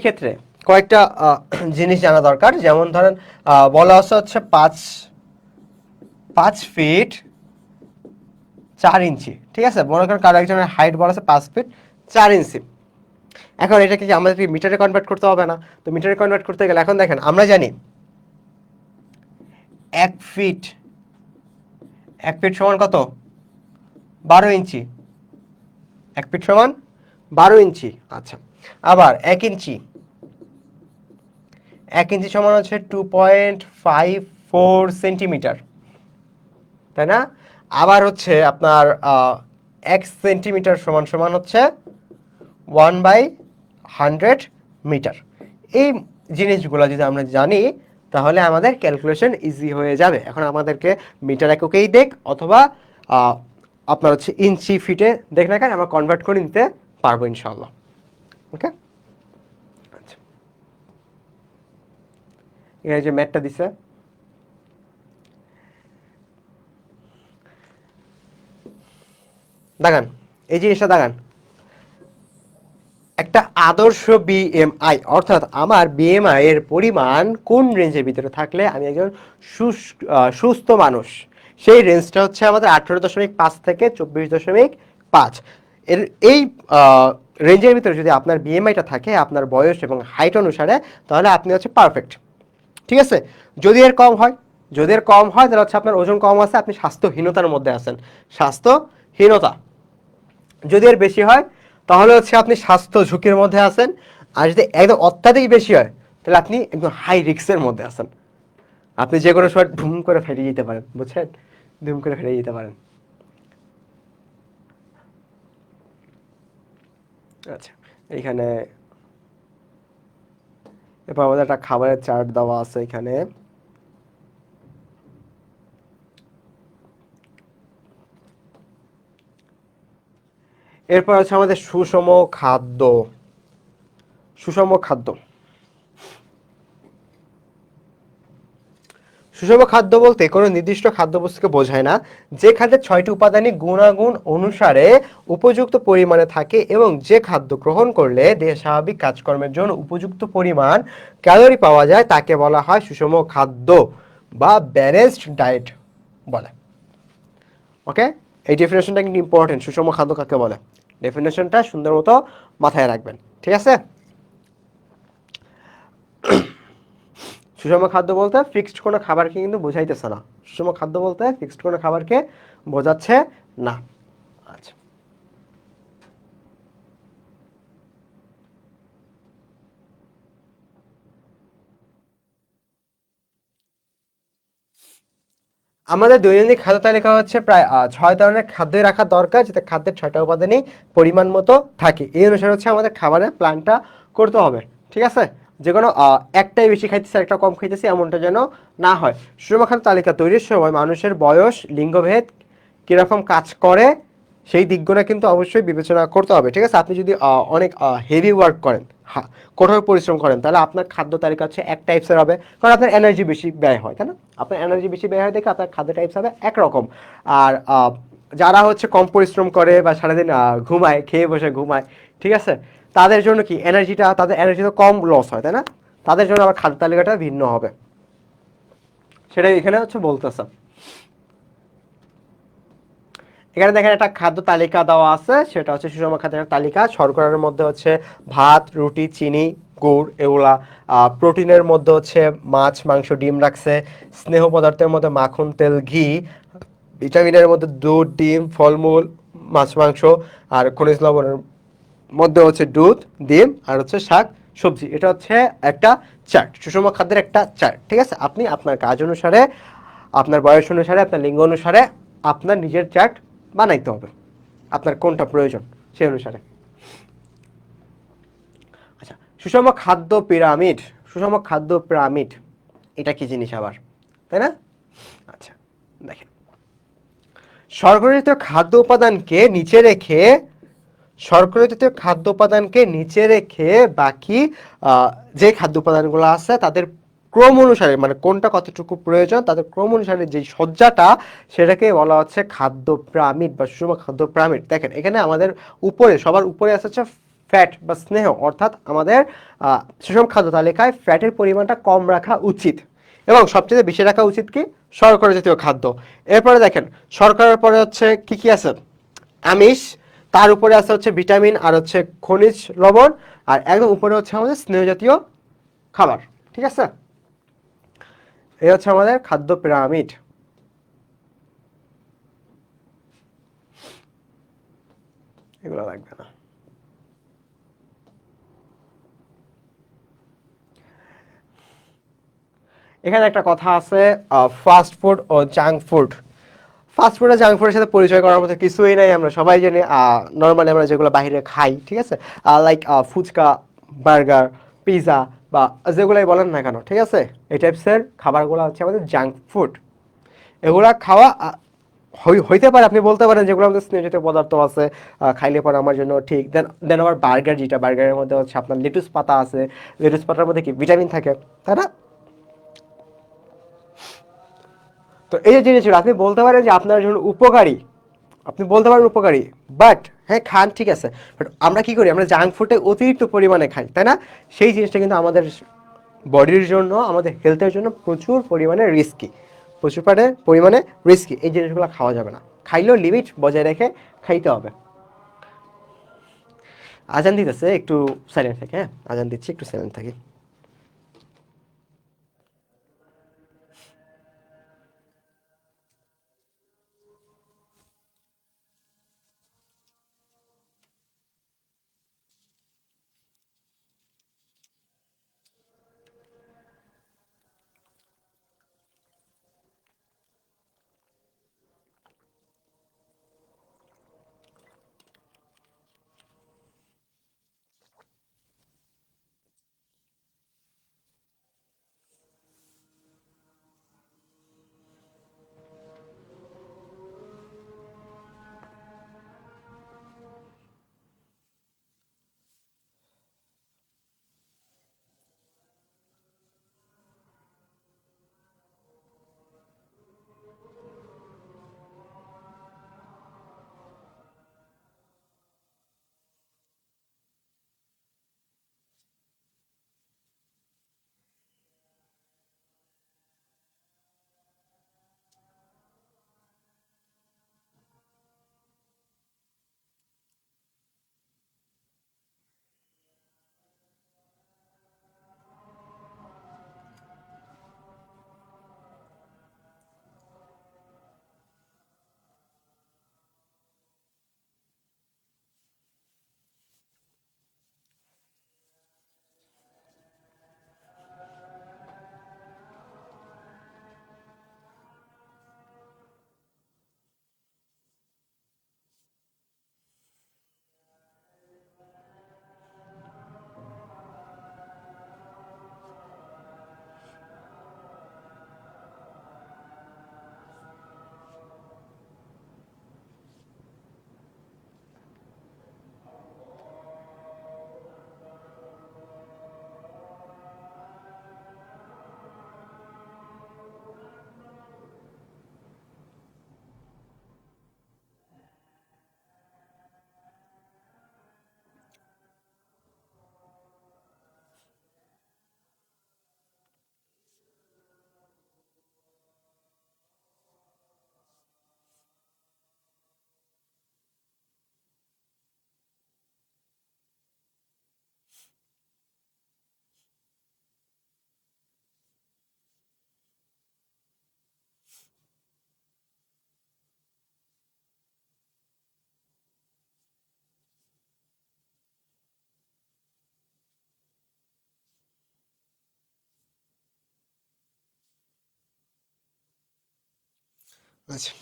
ক্ষেত্রে কয়েকটা জিনিস জানা দরকার, যেমন ধরেন বলা হচ্ছে 5 ফিট 4 ইঞ্চি, ঠিক আছে? মনে করেন কারো একজনের হাইট বলা আছে 5 ফিট 4 ইঞ্চি। এখন এটাকে কি আমাদের মিটারে কনভার্ট করতে হবে না? তো মিটারে কনভার্ট করতে গেলে এখন দেখেন, আমরা জানি 1 ফিট, 1 ফিট সমান কত? 12 ইঞ্চি। 1 ফিট সমান 12 ইঞ্চি। আচ্ছা, আবার 1 ইঞ্চি, 1 ইঞ্চি সমান হচ্ছে 2.54 সেন্টিমিটার, তাই না? আবার হচ্ছে আপনার 1 সেন্টিমিটার সমান সমান হচ্ছে 1/100 মিটার। এই জিনিসগুলো যদি আমরা জানি, তাহলে আমাদের ক্যালকুলেশন ইজি হয়ে যাবে। এখন আমাদেরকে মিটার এককেই দেখ অথবা আপনার হচ্ছে ইঞ্চি ফিটে দেখ না কেন, আমরা কনভার্ট করে নিতে পারবো ইনশাল্লাহ। ওকে, আচ্ছা, এখানে যে ম্যাথটা দিছে, দাগান, এই জিনিসটা দাগান, একটা আদর্শ বিএমআই, অর্থাৎ আমার বিএমআই এর পরিমাণ কোন রেঞ্জের ভিতরে থাকলে আমি একজন সুস্থ মানুষ, সেই রেঞ্জটা হচ্ছে আমাদের 18.5 থেকে 24.5। এর এই রেঞ্জের ভিতরে যদি আপনার বিএমআইটা থাকে আপনার বয়স এবং হাইট অনুসারে, তাহলে আপনি হচ্ছে পারফেক্ট। ঠিক আছে, যদি এর কম হয়, যদি এর কম হয় তাহলে হচ্ছে আপনার ওজন কম আছে, আপনি স্বাস্থ্যহীনতার মধ্যে আছেন, স্বাস্থ্যহীনতা। যদি এর বেশি হয় তাহলে হচ্ছে আপনি স্বাস্থ্য ঝুঁকির মধ্যে আছেন, আর যদি একদম অত্যাধিক বেশি হয় তাহলে আপনি একদম হাই রিস্কের মধ্যে আছেন, আপনি যে কোনো সময় ধুম করে ফেটে যেতে পারেন। বুঝছেন? ধুম করে ফেটে যেতে পারেন। আচ্ছা, এইখানে এরপর আমাদের একটা খাবারের চার্ট দেওয়া আছে এখানে। এরপর হচ্ছে আমাদের সুষম খাদ্য। সুষম খাদ্য, সুষম খাদ্য বলতে কোনো নির্দিষ্ট খাদ্যবস্তুকে বোঝায় না, যে খাদ্যের 6টি উপাদানই গুণাগুণ অনুসারে উপযুক্ত পরিমাণে থাকে এবং যে খাদ্য গ্রহণ করলে দেহে স্বাভাবিক কাজকর্মের জন্য উপযুক্ত পরিমাণ ক্যালোরি পাওয়া যায় তাকে বলা হয় সুষম খাদ্য বা ব্যালেন্সড ডায়েট বলে। ওকে, এই ডেফিনেশনটা কিন্তু ইম্পর্টেন্ট, সুষম খাদ্য কাকে বলে, ডেফিনেশনটা সুন্দর মতো মাথায় রাখবেন, ঠিক আছে। সুষম খাদ্য বলতে ফিক্সড কোনো খাবারকে কিন্তু বোঝাইতেছে না, সুষম খাদ্য বলতে ফিক্সড কোনো খাবারকে বোঝাচ্ছে না। আচ্ছা, আমাদের দৈনন্দিন খাদ্য তালিকা হচ্ছে প্রায় 6 ধরনের খাদ্যই রাখা দরকার, যাতে খাদ্যের 6টা উপাদানই পরিমাণ মতো থাকে। এই অনুসারে হচ্ছে আমাদের খাবারের প্ল্যানটা করতে হবে, ঠিক আছে। যে কোনো একটাই বেশি খাইতেছে একটা কম খাইতেছে এমনটা যেন না হয়। সুষম খাদ্য তালিকা তৈরির সময় মানুষের বয়স, লিঙ্গভেদ, কিরকম কাজ করে সেই দিকগুলো কিন্তু অবশ্যই বিবেচনা করতে হবে, ঠিক আছে। আপনি যদি অনেক হেভি ওয়ার্ক করেন, কঠোর পরিশ্রম করেন, তাহলে আপনার খাদ্য তালিকা হচ্ছে এক টাইপসের হবে, কারণ আপনার এনার্জি বেশি ব্যয় হয়, তাই না। আপনার এনার্জি বেশি ব্যয় হয় দেখে আপনার খাদ্য টাইপস হবে একরকম। আর যারা হচ্ছে কম পরিশ্রম করে বা সারাদিন ঘুমায়, খেয়ে বসে ঘুমায়, ঠিক আছে, তাদের জন্য কি এনার্জিটা, তাদের এনার্জি তো কম লস হয়, তাই না। তাদের জন্য আবার খাদ্য তালিকাটা ভিন্ন হবে, সেটাই এখানে হচ্ছে বলতেছে। এখানে দেখেন একটা খাদ্য তালিকা দেওয়া আছে, সেটা হচ্ছে সুষম খাদ্যের তালিকা। শর্করার মধ্যে হচ্ছে ভাত, রুটি, চিনি, গুড় এগুলা। প্রোটিনের মধ্যে হচ্ছে মাছ, মাংস, ডিম রাখছে। স্নেহ পদার্থের মধ্যে মাখন, তেল, ঘি। ভিটামিনের মধ্যে দুধ, ডিম, ফলমূল, মাছ, মাংস। আর খনিজ লবণের মধ্যে হচ্ছে দুধ, ডিম আর হচ্ছে শাক, সবজি। এটা হচ্ছে একটা চার্ট, সুষম খাদ্যের একটা চার্ট, ঠিক আছে। আপনি আপনার কাজ অনুসারে, আপনার বয়স অনুসারে, আপনার লিঙ্গ অনুসারে আপনার নিজের চার্ট বানাইতে হবে, আপনার কোনটা প্রয়োজন সেই অনুসারে। আচ্ছা, সুষম খাদ্য পিরামিড। সুষম খাদ্য পিরামিড এটা কি জিনিস আবার, তাই না। আচ্ছা, দেখেন, শর্করাজাত খাদ্য উপাদানকে নিচে রেখে, শর্করাজাতীয় খাদ্য উপাদানকে নিচে রেখে বাকি যে খাদ্য উপাদানগুলো আছে তাদের ক্রম অনুসারে, মানে কোনটা কতটুকু প্রয়োজন তাদের ক্রম অনুসারে যে সজ্জাটা, সেটাকে বলা হচ্ছে খাদ্য পিরামিড বা সুষম খাদ্য পিরামিড। দেখেন এখানে আমাদের উপরে, সবার উপরে আছে হচ্ছে ফ্যাট বা স্নেহ, অর্থাৎ আমাদের সুষম খাদ্য তালিকায় ফ্যাটের পরিমাণটা কম রাখা উচিত এবং সবচেয়ে বেশি রাখা উচিত কি, শর্করা জাতীয় খাদ্য। এরপরে দেখেন শর্করার পরে হচ্ছে কি কি আছে, আমিষ, তার উপরে আছে হচ্ছে ভিটামিন আর হচ্ছে খনিজ লবণ, আর একদম উপরে হচ্ছে আমাদের স্নেহ জাতীয় খাবার, ঠিক আছে। এই হচ্ছে আমাদের খাদ্য পিরামিড। এগুলো লাগবে না। এখানে একটা কথা আছে, ফাস্ট ফুড ও জাঙ্ক ফুড। ফাস্ট ফুড আর জাঙ্ক ফুডের সাথে পরিচয় করার মতো কিছুই নাই, আমরা সবাই জানি। নর্মালি আমরা যেগুলো বাইরে খাই, ঠিক আছে, লাইক ফুচকা, বার্গার, পিৎজা বা যেগুলোই বলেন না কেন, ঠিক আছে, এই টাইপসের খাবারগুলো হচ্ছে আমাদের জাঙ্ক ফুড। এগুলা খাওয়া হইতে পারে, আপনি বলতে পারেন যেগুলো আমাদের স্নেহজাতীয় পদার্থ আছে, খাইলে পরে আমার জন্য ঠিক। দেন দেন আবার বার্গার, যেটা বার্গারের মধ্যে হচ্ছে আপনার লেটুস পাতা আছে, লেটুস পাতার মধ্যে কি ভিটামিন থাকে, তাই না। তো এই যে জিনিসগুলো আপনি বলতে পারেন যে আপনার জন্য উপকারী, আপনি বলতে পারেন উপকারী, বাট হ্যাঁ খান, ঠিক আছে, বাট আমরা কি করি, আমরা জাঙ্ক ফুডে অতিরিক্ত পরিমাণে খাই, তাই না। সেই জিনিসটা কিন্তু আমাদের বডির জন্য, আমাদের হেলথের জন্য প্রচুর পরিমাণে রিস্কি, প্রচুর পরিমাণে রিস্কি। এই জিনিসগুলো খাওয়া যাবে না, খাইলেও লিমিট বজায় রেখে খাইতে হবে। আজান দিতেছে, একটু সাইলেন্ট থাকে, হ্যাঁ, আজান দিচ্ছি, একটু সাইলেন্ট থাকি। আচ্ছা,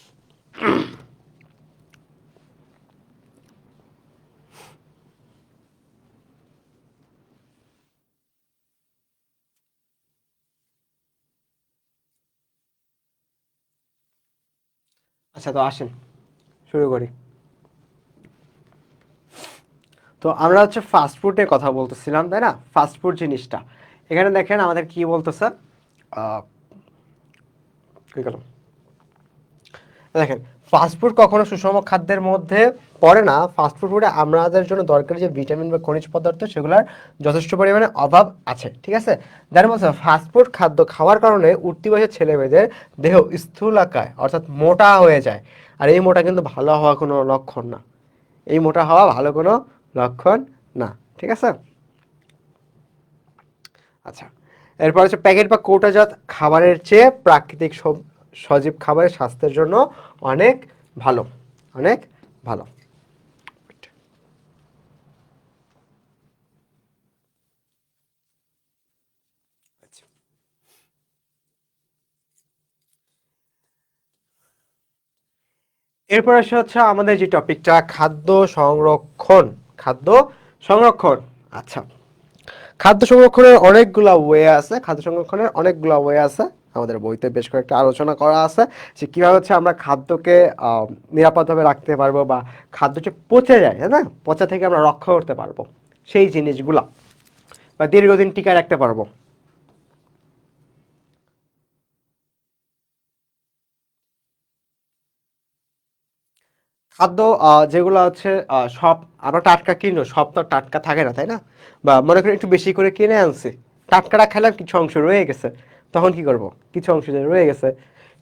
আচ্ছা, তো আসেন শুরু করি। তো আমরা হচ্ছে ফাস্ট ফুডের কথা বলতেছিলাম, তাই না? ফাস্ট ফুড জিনিসটা এখানে দেখেন আমাদের কি বলতেছে। আহ, কি গেল? দেখেন, ফাস্টফুড কখনো সুষম খাদ্যের মধ্যে পড়ে না। ফাস্টফুড ফুডে আমাদের জন্য দরকারি যে ভিটামিন বা খনিজ পদার্থ সেগুলোর যথেষ্ট পরিমাণে অভাব আছে, ঠিক আছে? যার মধ্যে ফাস্টফুড খাদ্য খাওয়ার কারণে উঠতি বয়সের ছেলে মেয়েদের দেহ স্থূলাকায় অর্থাৎ মোটা হয়ে যায়। আর এই মোটা কিন্তু ভালো হওয়া কোনো লক্ষণ না। এই মোটা হওয়া ভালো কোনো লক্ষণ না, ঠিক আছে? আচ্ছা, এরপর হচ্ছে প্যাকেট বা কৌটাজাত খাবারের চেয়ে প্রাকৃতিক সজীব খাবারের স্বাস্থ্যের জন্য অনেক ভালো, অনেক ভালো। এরপর আসে হচ্ছে আমাদের যে টপিকটা, খাদ্য সংরক্ষণ। খাদ্য সংরক্ষণ। আচ্ছা, খাদ্য সংরক্ষণের অনেকগুলা ওয়ে আছে, খাদ্য সংরক্ষণের অনেকগুলা ওয়ে আছে। আমাদের বইতে বেশ কয়েকটা আলোচনা করা আছে যে কিভাবে হচ্ছে আমরা খাদ্যকে নিরাপদভাবে রাখতে পারবো, বা খাদ্য যে পচে যায়, তাই না, পচা থেকে আমরা রক্ষা করতে পারবো সেই জিনিসগুলা, বা দীর্ঘদিন টিকায় রাখতে পারবো। খাদ্য যেগুলো হচ্ছে সব আমরা টাটকা কিনলো, সব তো টাটকা থাকে না, তাই না? বা মনে করি একটু বেশি করে কিনে আনছি, টাটকাটা খেলাম, কিছু অংশ রয়ে গেছে, তখন কি করব? কিছু অংশ যে রয়ে গেছে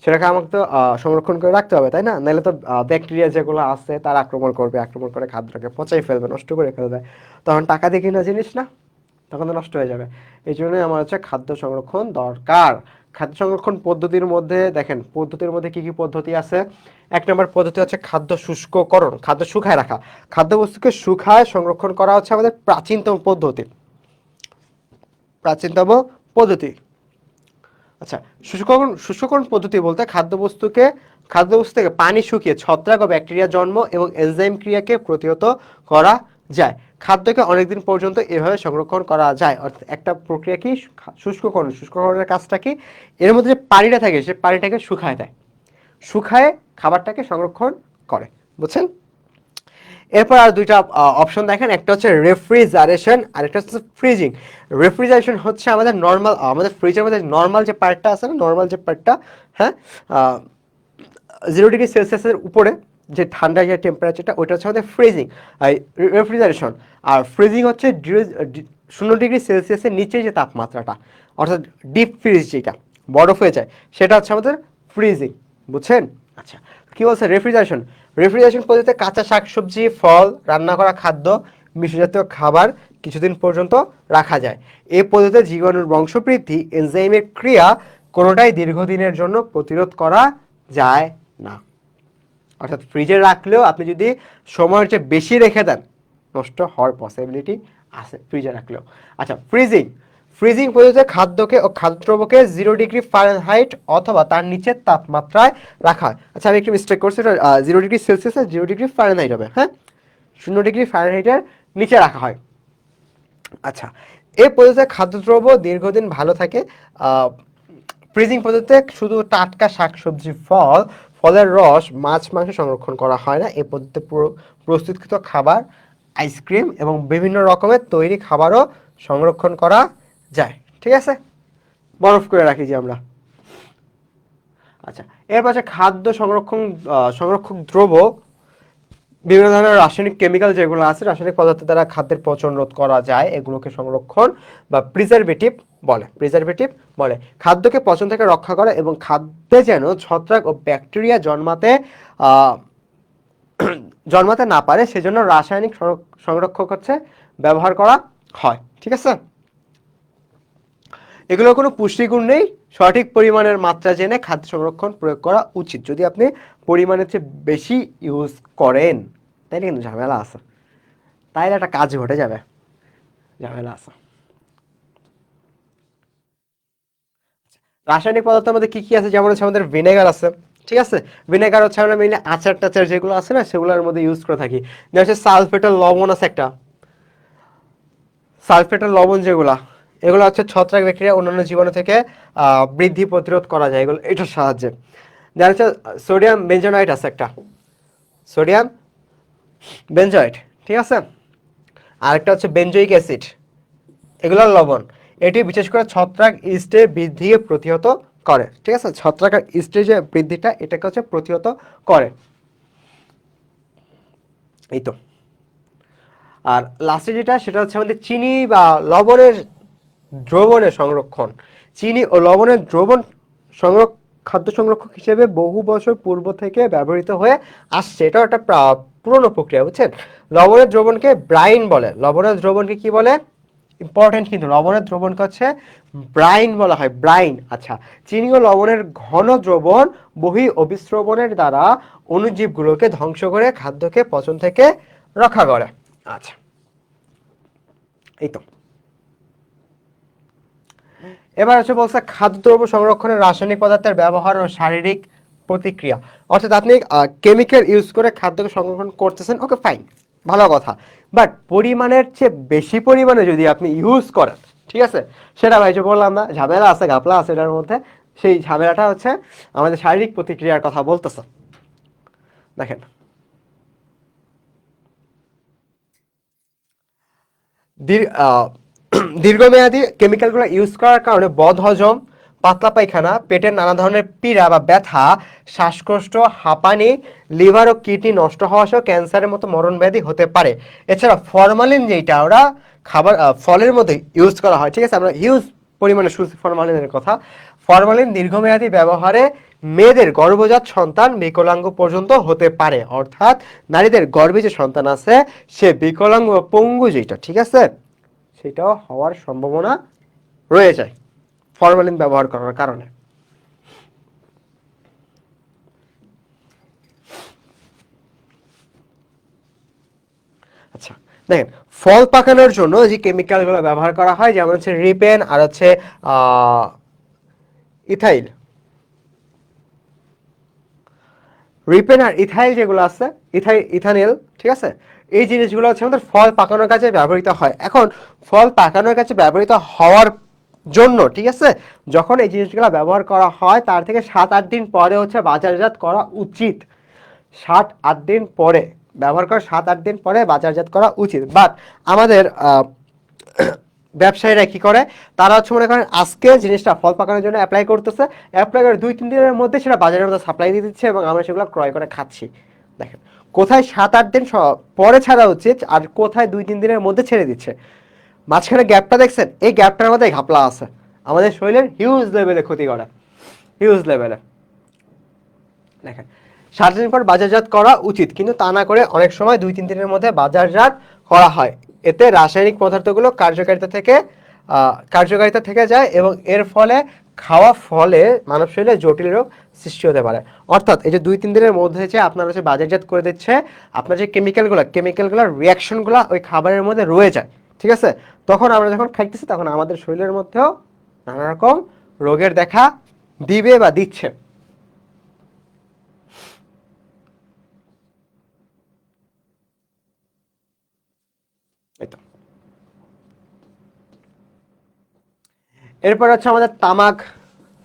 সেটাকে আমাকে তো সংরক্ষণ করে রাখতে হবে, তাই না? নাহলে তো ব্যাকটেরিয়া যেগুলো আছে তার আক্রমণ করবে, আক্রমণ করে খাদ্যটাকে পচাই ফেলবে, নষ্ট করে ফেলবে। তখন টাকা দিয়ে কিনা জিনিস না, তখন তো নষ্ট হয়ে যাবে। এই জন্যই আমার হচ্ছে খাদ্য সংরক্ষণ দরকার। খাদ্য সংরক্ষণ পদ্ধতির মধ্যে দেখেন, পদ্ধতির মধ্যে কি কি পদ্ধতি আছে। এক নম্বর পদ্ধতি হচ্ছে খাদ্য শুষ্ককরণ, খাদ্য শুকায় রাখা। খাদ্যবস্তুকে শুকায় সংরক্ষণ করা হচ্ছে আমাদের প্রাচীনতম পদ্ধতি, প্রাচীনতম পদ্ধতি। আচ্ছা, শুষ্ককরণ পদ্ধতি বলতে খাদ্যবস্তু থেকে পানি শুকিয়ে ছত্রাক ও ব্যাকটেরিয়া জন্ম এবং এনজাইম ক্রিয়াকে প্রতিহত করা যায়। খাদ্যকে অনেকদিন পর্যন্ত এভাবে সংরক্ষণ করা যায়। অর্থাৎ একটা প্রক্রিয়া কি, শুষ্ককরণ। শুষ্ককরণের কাজটা কি? এর মধ্যে যে পানিটা থাকে সে পানিটাকে শুকায় দেয়, শুকায় খাবারটাকে সংরক্ষণ করে, বুঝছেন? এরপর আর দুইটা অপশন দেখেন, একটা হচ্ছে রেফ্রিজারেশন আর একটা হচ্ছে ফ্রিজিং। রেফ্রিজারেশন হচ্ছে আমাদের নর্মাল, আমাদের ফ্রিজের মধ্যে নর্মাল যে পার্টটা আছে না, নর্মাল যে পার্টটা, হ্যাঁ, 0 ডিগ্রি সেলসিয়াসের উপরে যে ঠান্ডা যে টেম্পারেচারটা, ওইটা হচ্ছে আমাদের ফ্রিজিং, আর রেফ্রিজারেশন। আর ফ্রিজিং হচ্ছে 0 ডিগ্রি সেলসিয়াসের নিচে যে তাপমাত্রাটা, অর্থাৎ ডিপ ফ্রিজ যেটা বরফ হয়ে যায়, সেটা হচ্ছে আমাদের ফ্রিজিং, বুঝছেন? আচ্ছা, কি বলছে রেফ্রিজারেশন? রেফ্রিজারেশন পদ্ধতিতে কাঁচা শাকসবজি, ফল, রান্না করা খাদ্য, মিষ্টিজাতীয় খাবার কিছুদিন পর্যন্ত রাখা যায়। এই পদ্ধতিতে জীবাণুর বংশবৃদ্ধি, এনজাইমের ক্রিয়া কোনোটাই দীর্ঘদিনের জন্য প্রতিরোধ করা যায় না। অর্থাৎ ফ্রিজে রাখলেও আপনি যদি সময়ের চেয়ে বেশি রেখে দেন, নষ্ট হওয়ার পসিবিলিটি আছে ফ্রিজে রাখলেও। আচ্ছা, ফ্রিজিং। ফ্রিজিং পদ্ধতিতে খাদ্যকে ও খাদ্যদ্রব্যকে 0 ডিগ্রি ফারেনহাইট অথবা তার নিচের তাপমাত্রায় রাখা হয়। আচ্ছা, আমি একটু মিস্টেক করছি, এটা 0 ডিগ্রি সেলসিয়াস আর 0 ডিগ্রি ফারেনহাইট হবে, হ্যাঁ, 0 ডিগ্রি ফারেনহাইটের নিচে রাখা হয়। আচ্ছা, এই পদ্ধতিতে খাদ্যদ্রব্য দীর্ঘদিন ভালো থাকে। ফ্রিজিং পদ্ধতিতে শুধু টাটকা শাকসবজি, ফলের রস, মাছ, মাংস সংরক্ষণ করা হয় না। এই পদ্ধতিতে প্রস্তুতকৃত খাবার, আইসক্রিম এবং বিভিন্ন রকমের তৈরি খাবারও সংরক্ষণ করা যায়, ঠিক আছে? বরফ করে রাখি যে আমরা। আচ্ছা, এর পাশে খাদ্য সংরক্ষক দ্রব্য, বিভিন্ন ধরনের রাসায়নিক কেমিক্যাল যেগুলো আছে, রাসায়নিক পদার্থ দ্বারা খাদ্যের পচন রোধ করা যায়, এগুলোকে সংরক্ষণ বা প্রিজারভেটিভ বলে, প্রিজারভেটিভ বলে। খাদ্যকে পচন থেকে রক্ষা করে এবং খাদ্যে যেন ছত্রাক ও ব্যাকটেরিয়া আহ, জন্মাতে না পারে সেজন্য রাসায়নিক সংরক্ষক হচ্ছে ব্যবহার করা হয়, ঠিক আছে? এগুলোর কোনো পুষ্টিগুণ নেই। সঠিক পরিমাণের মাত্রা জেনে খাদ্য সংরক্ষণ প্রয়োগ করা উচিত। যদি আপনি পরিমাণের চেয়ে বেশি ইউজ করেন, তাইলে কিন্তু ঝামেলা আছে, তাইলে একটা কাজ ঘটে যাবে, ঝামেলা আছে। রাসায়নিক পদার্থের মধ্যে কি কি আছে, যেমন হচ্ছে আমাদের ভিনেগার আছে, ঠিক আছে। ভিনেগার হচ্ছে আমরা মেইনলি আচার টাচার যেগুলো আছে না সেগুলোর মধ্যে ইউজ করে থাকি। যেমন হচ্ছে সালফেটের লবণ আছে একটা, সালফেটের লবণ যেগুলা, এগুলো হচ্ছে ছত্রাক ব্যাকটেরিয়া অন্যান্য জীবাণু থেকে বৃদ্ধি প্রতিরোধ করা যায় এগুলো এটার সাহায্যে। যেমন হচ্ছে সোডিয়াম বেঞ্জোনাইট আছে একটা, সোডিয়াম বেঞ্জয়েড, ঠিক আছে। আরেকটা হচ্ছে বেঞ্জয়িক অ্যাসিড, এগুলোর লবণ। এটি বিশেষ করে ছত্রাক ইস্টের বৃদ্ধিকে প্রতিহত করে, ঠিক আছে। ছত্রাক আর ইস্টের যে বৃদ্ধিটা এটাকে হচ্ছে প্রতিহত করে। এই তো। আর লাস্টে যেটা সেটা হচ্ছে আমাদের চিনি বা লবণের দ্রবণের সংরক্ষণ। চিনি ও লবণের দ্রবণ খাদ্য সংরক্ষক হিসেবে বহু বছর পূর্ব থেকে ব্যবহৃত হয়ে আসছে। এটাও একটা পুরনো প্রক্রিয়া, বুঝছেন। লবণের দ্রবণকে ব্রাইন বলে। লবণের দ্রবণকে কি বলে? ইম্পর্টেন্ট কিন্তু, লবণের দ্রবণকে হচ্ছে ব্রাইন বলা হয়, ব্রাইন। আচ্ছা, চিনি ও লবণের ঘন দ্রবণ বহি অভিস্রবণের দ্বারা অণুজীবগুলোকে ধ্বংস করে খাদ্যকে পচন থেকে রক্ষা করে। আচ্ছা, এই তো। এবার হচ্ছে বলছে খাদ্যদ্রব্য সংরক্ষণের রাসায়নিক পদার্থের ব্যবহার ও শারীরিক প্রতিক্রিয়া। অর্থাৎ আপনি কেমিক্যাল ইউজ করে খাদ্যকে সংরক্ষণ করতেছেন, ওকে ফাইন, ভালো কথা। বাট পরিমাণের চেয়ে বেশি পরিমাণে যদি আপনি ইউজ করেন, ঠিক আছে, সেটা ভাই যে বললাম না, ঝামেলা আছে, ঘাপলা আছে এটার মধ্যে। সেই ঝামেলাটা হচ্ছে আমাদের শারীরিক প্রতিক্রিয়ার কথা বলতেছে। দেখেন, দীর্ঘমেয়াদী কেমিক্যালগুলো ইউজ করার কারণে বদহজম, পাতলা পায়খানা, পেটের নানা ধরনের পীড়া বা ব্যথা, শ্বাসকষ্ট, হাঁপানি, লিভার ও কিডনি নষ্ট হওয়া সহ ক্যান্সারের মতো মরণব্যাধি হতে পারে। এছাড়া ফরমালিন যেটা ওরা খাবার ফলের মধ্যে ইউজ করা হয়, ঠিক আছে, আমরা হিউজ পরিমাণে শুনছি ফরমালিনের কথা। ফরমালিন দীর্ঘমেয়াদী ব্যবহারে মেয়েদের গর্ভজাত সন্তান বিকলাঙ্গ পর্যন্ত হতে পারে। অর্থাৎ নারীদের গর্ভে যে সন্তান আছে সে বিকলাঙ্গ বা পঙ্গু যেটা, ঠিক আছে, সেটাও হওয়ার সম্ভাবনা রয়ে যায় ফরমালিন ব্যবহার করার কারণে। আচ্ছা, দেখেন, ফল পাকানোর জন্য যে কেমিক্যালগুলো ব্যবহার করা হয় যেমন হচ্ছে রিপেন আর হচ্ছে ইথাইল। রিপেন আর ইথাইল যেগুলো আছে, ইথানিল, ঠিক আছে, এই জিনিসগুলো হচ্ছে আমাদের ফল পাকানোর কাজে ব্যবহৃত হয়। এখন ফল পাকানোর কাজে ব্যবহৃত হওয়ার জন্য, ঠিক আছে, যখন এই জিনিসগুলো ব্যবহার করা হয় তার থেকে 7-8 দিন পরে হচ্ছে বাজারজাত করা উচিত। 7-8 দিন পরে ব্যবহার করার 7-8 দিন পরে বাজারজাত করা উচিত। বাট আমাদের ব্যবসায়ীরা কি করে, তারা হচ্ছে মনে করেন আজকে জিনিসটা ফল পাকানোর জন্য অ্যাপ্লাই করতেছে, অ্যাপ্লাই করে 2-3 দিনের মধ্যে সেটা বাজারের মধ্যে সাপ্লাই দিয়ে দিচ্ছে এবং আমরা সেগুলো ক্রয় করে খাচ্ছি। দেখেন, কোথায় 7-8 দিন পরে ছাড়া উচিত আর কোথায় 2-3 দিনের মধ্যে ছেড়ে দিচ্ছে। মাঝখানে গ্যাপটা দেখছেন, এই গ্যাপটার মধ্যে ঘাপলা আছে, আমাদের শরীরের হিউজ লেভেলে ক্ষতি করে, হিউজ লেভেলে। দেখেন, 7 দিন পর বাজারজাত করা উচিত, কিন্তু তা না করে অনেক সময় 2-3 দিনের মধ্যে বাজারজাত করা হয়। এতে রাসায়নিক পদার্থগুলো কার্যকারিতা থেকে যায় এবং এর ফলে খাওয়া ফলে মানব শরীরে জটিল রোগ সৃষ্টি হতে পারে। অর্থাৎ এই যে 2-3 দিনের মধ্যে যে আপনার হচ্ছে বাজারজাত করে দিচ্ছে, আপনার যে কেমিক্যালগুলোর রিয়াকশনগুলো ওই খাবারের মধ্যে রয়ে যায়, ঠিক আছে, তখন আমরা যখন খাইতেছি তখন আমাদের শরীরের মধ্যেও নানা রকম রোগের দেখা দিবে বা দিচ্ছে। এরপর হচ্ছে আমাদের তামাক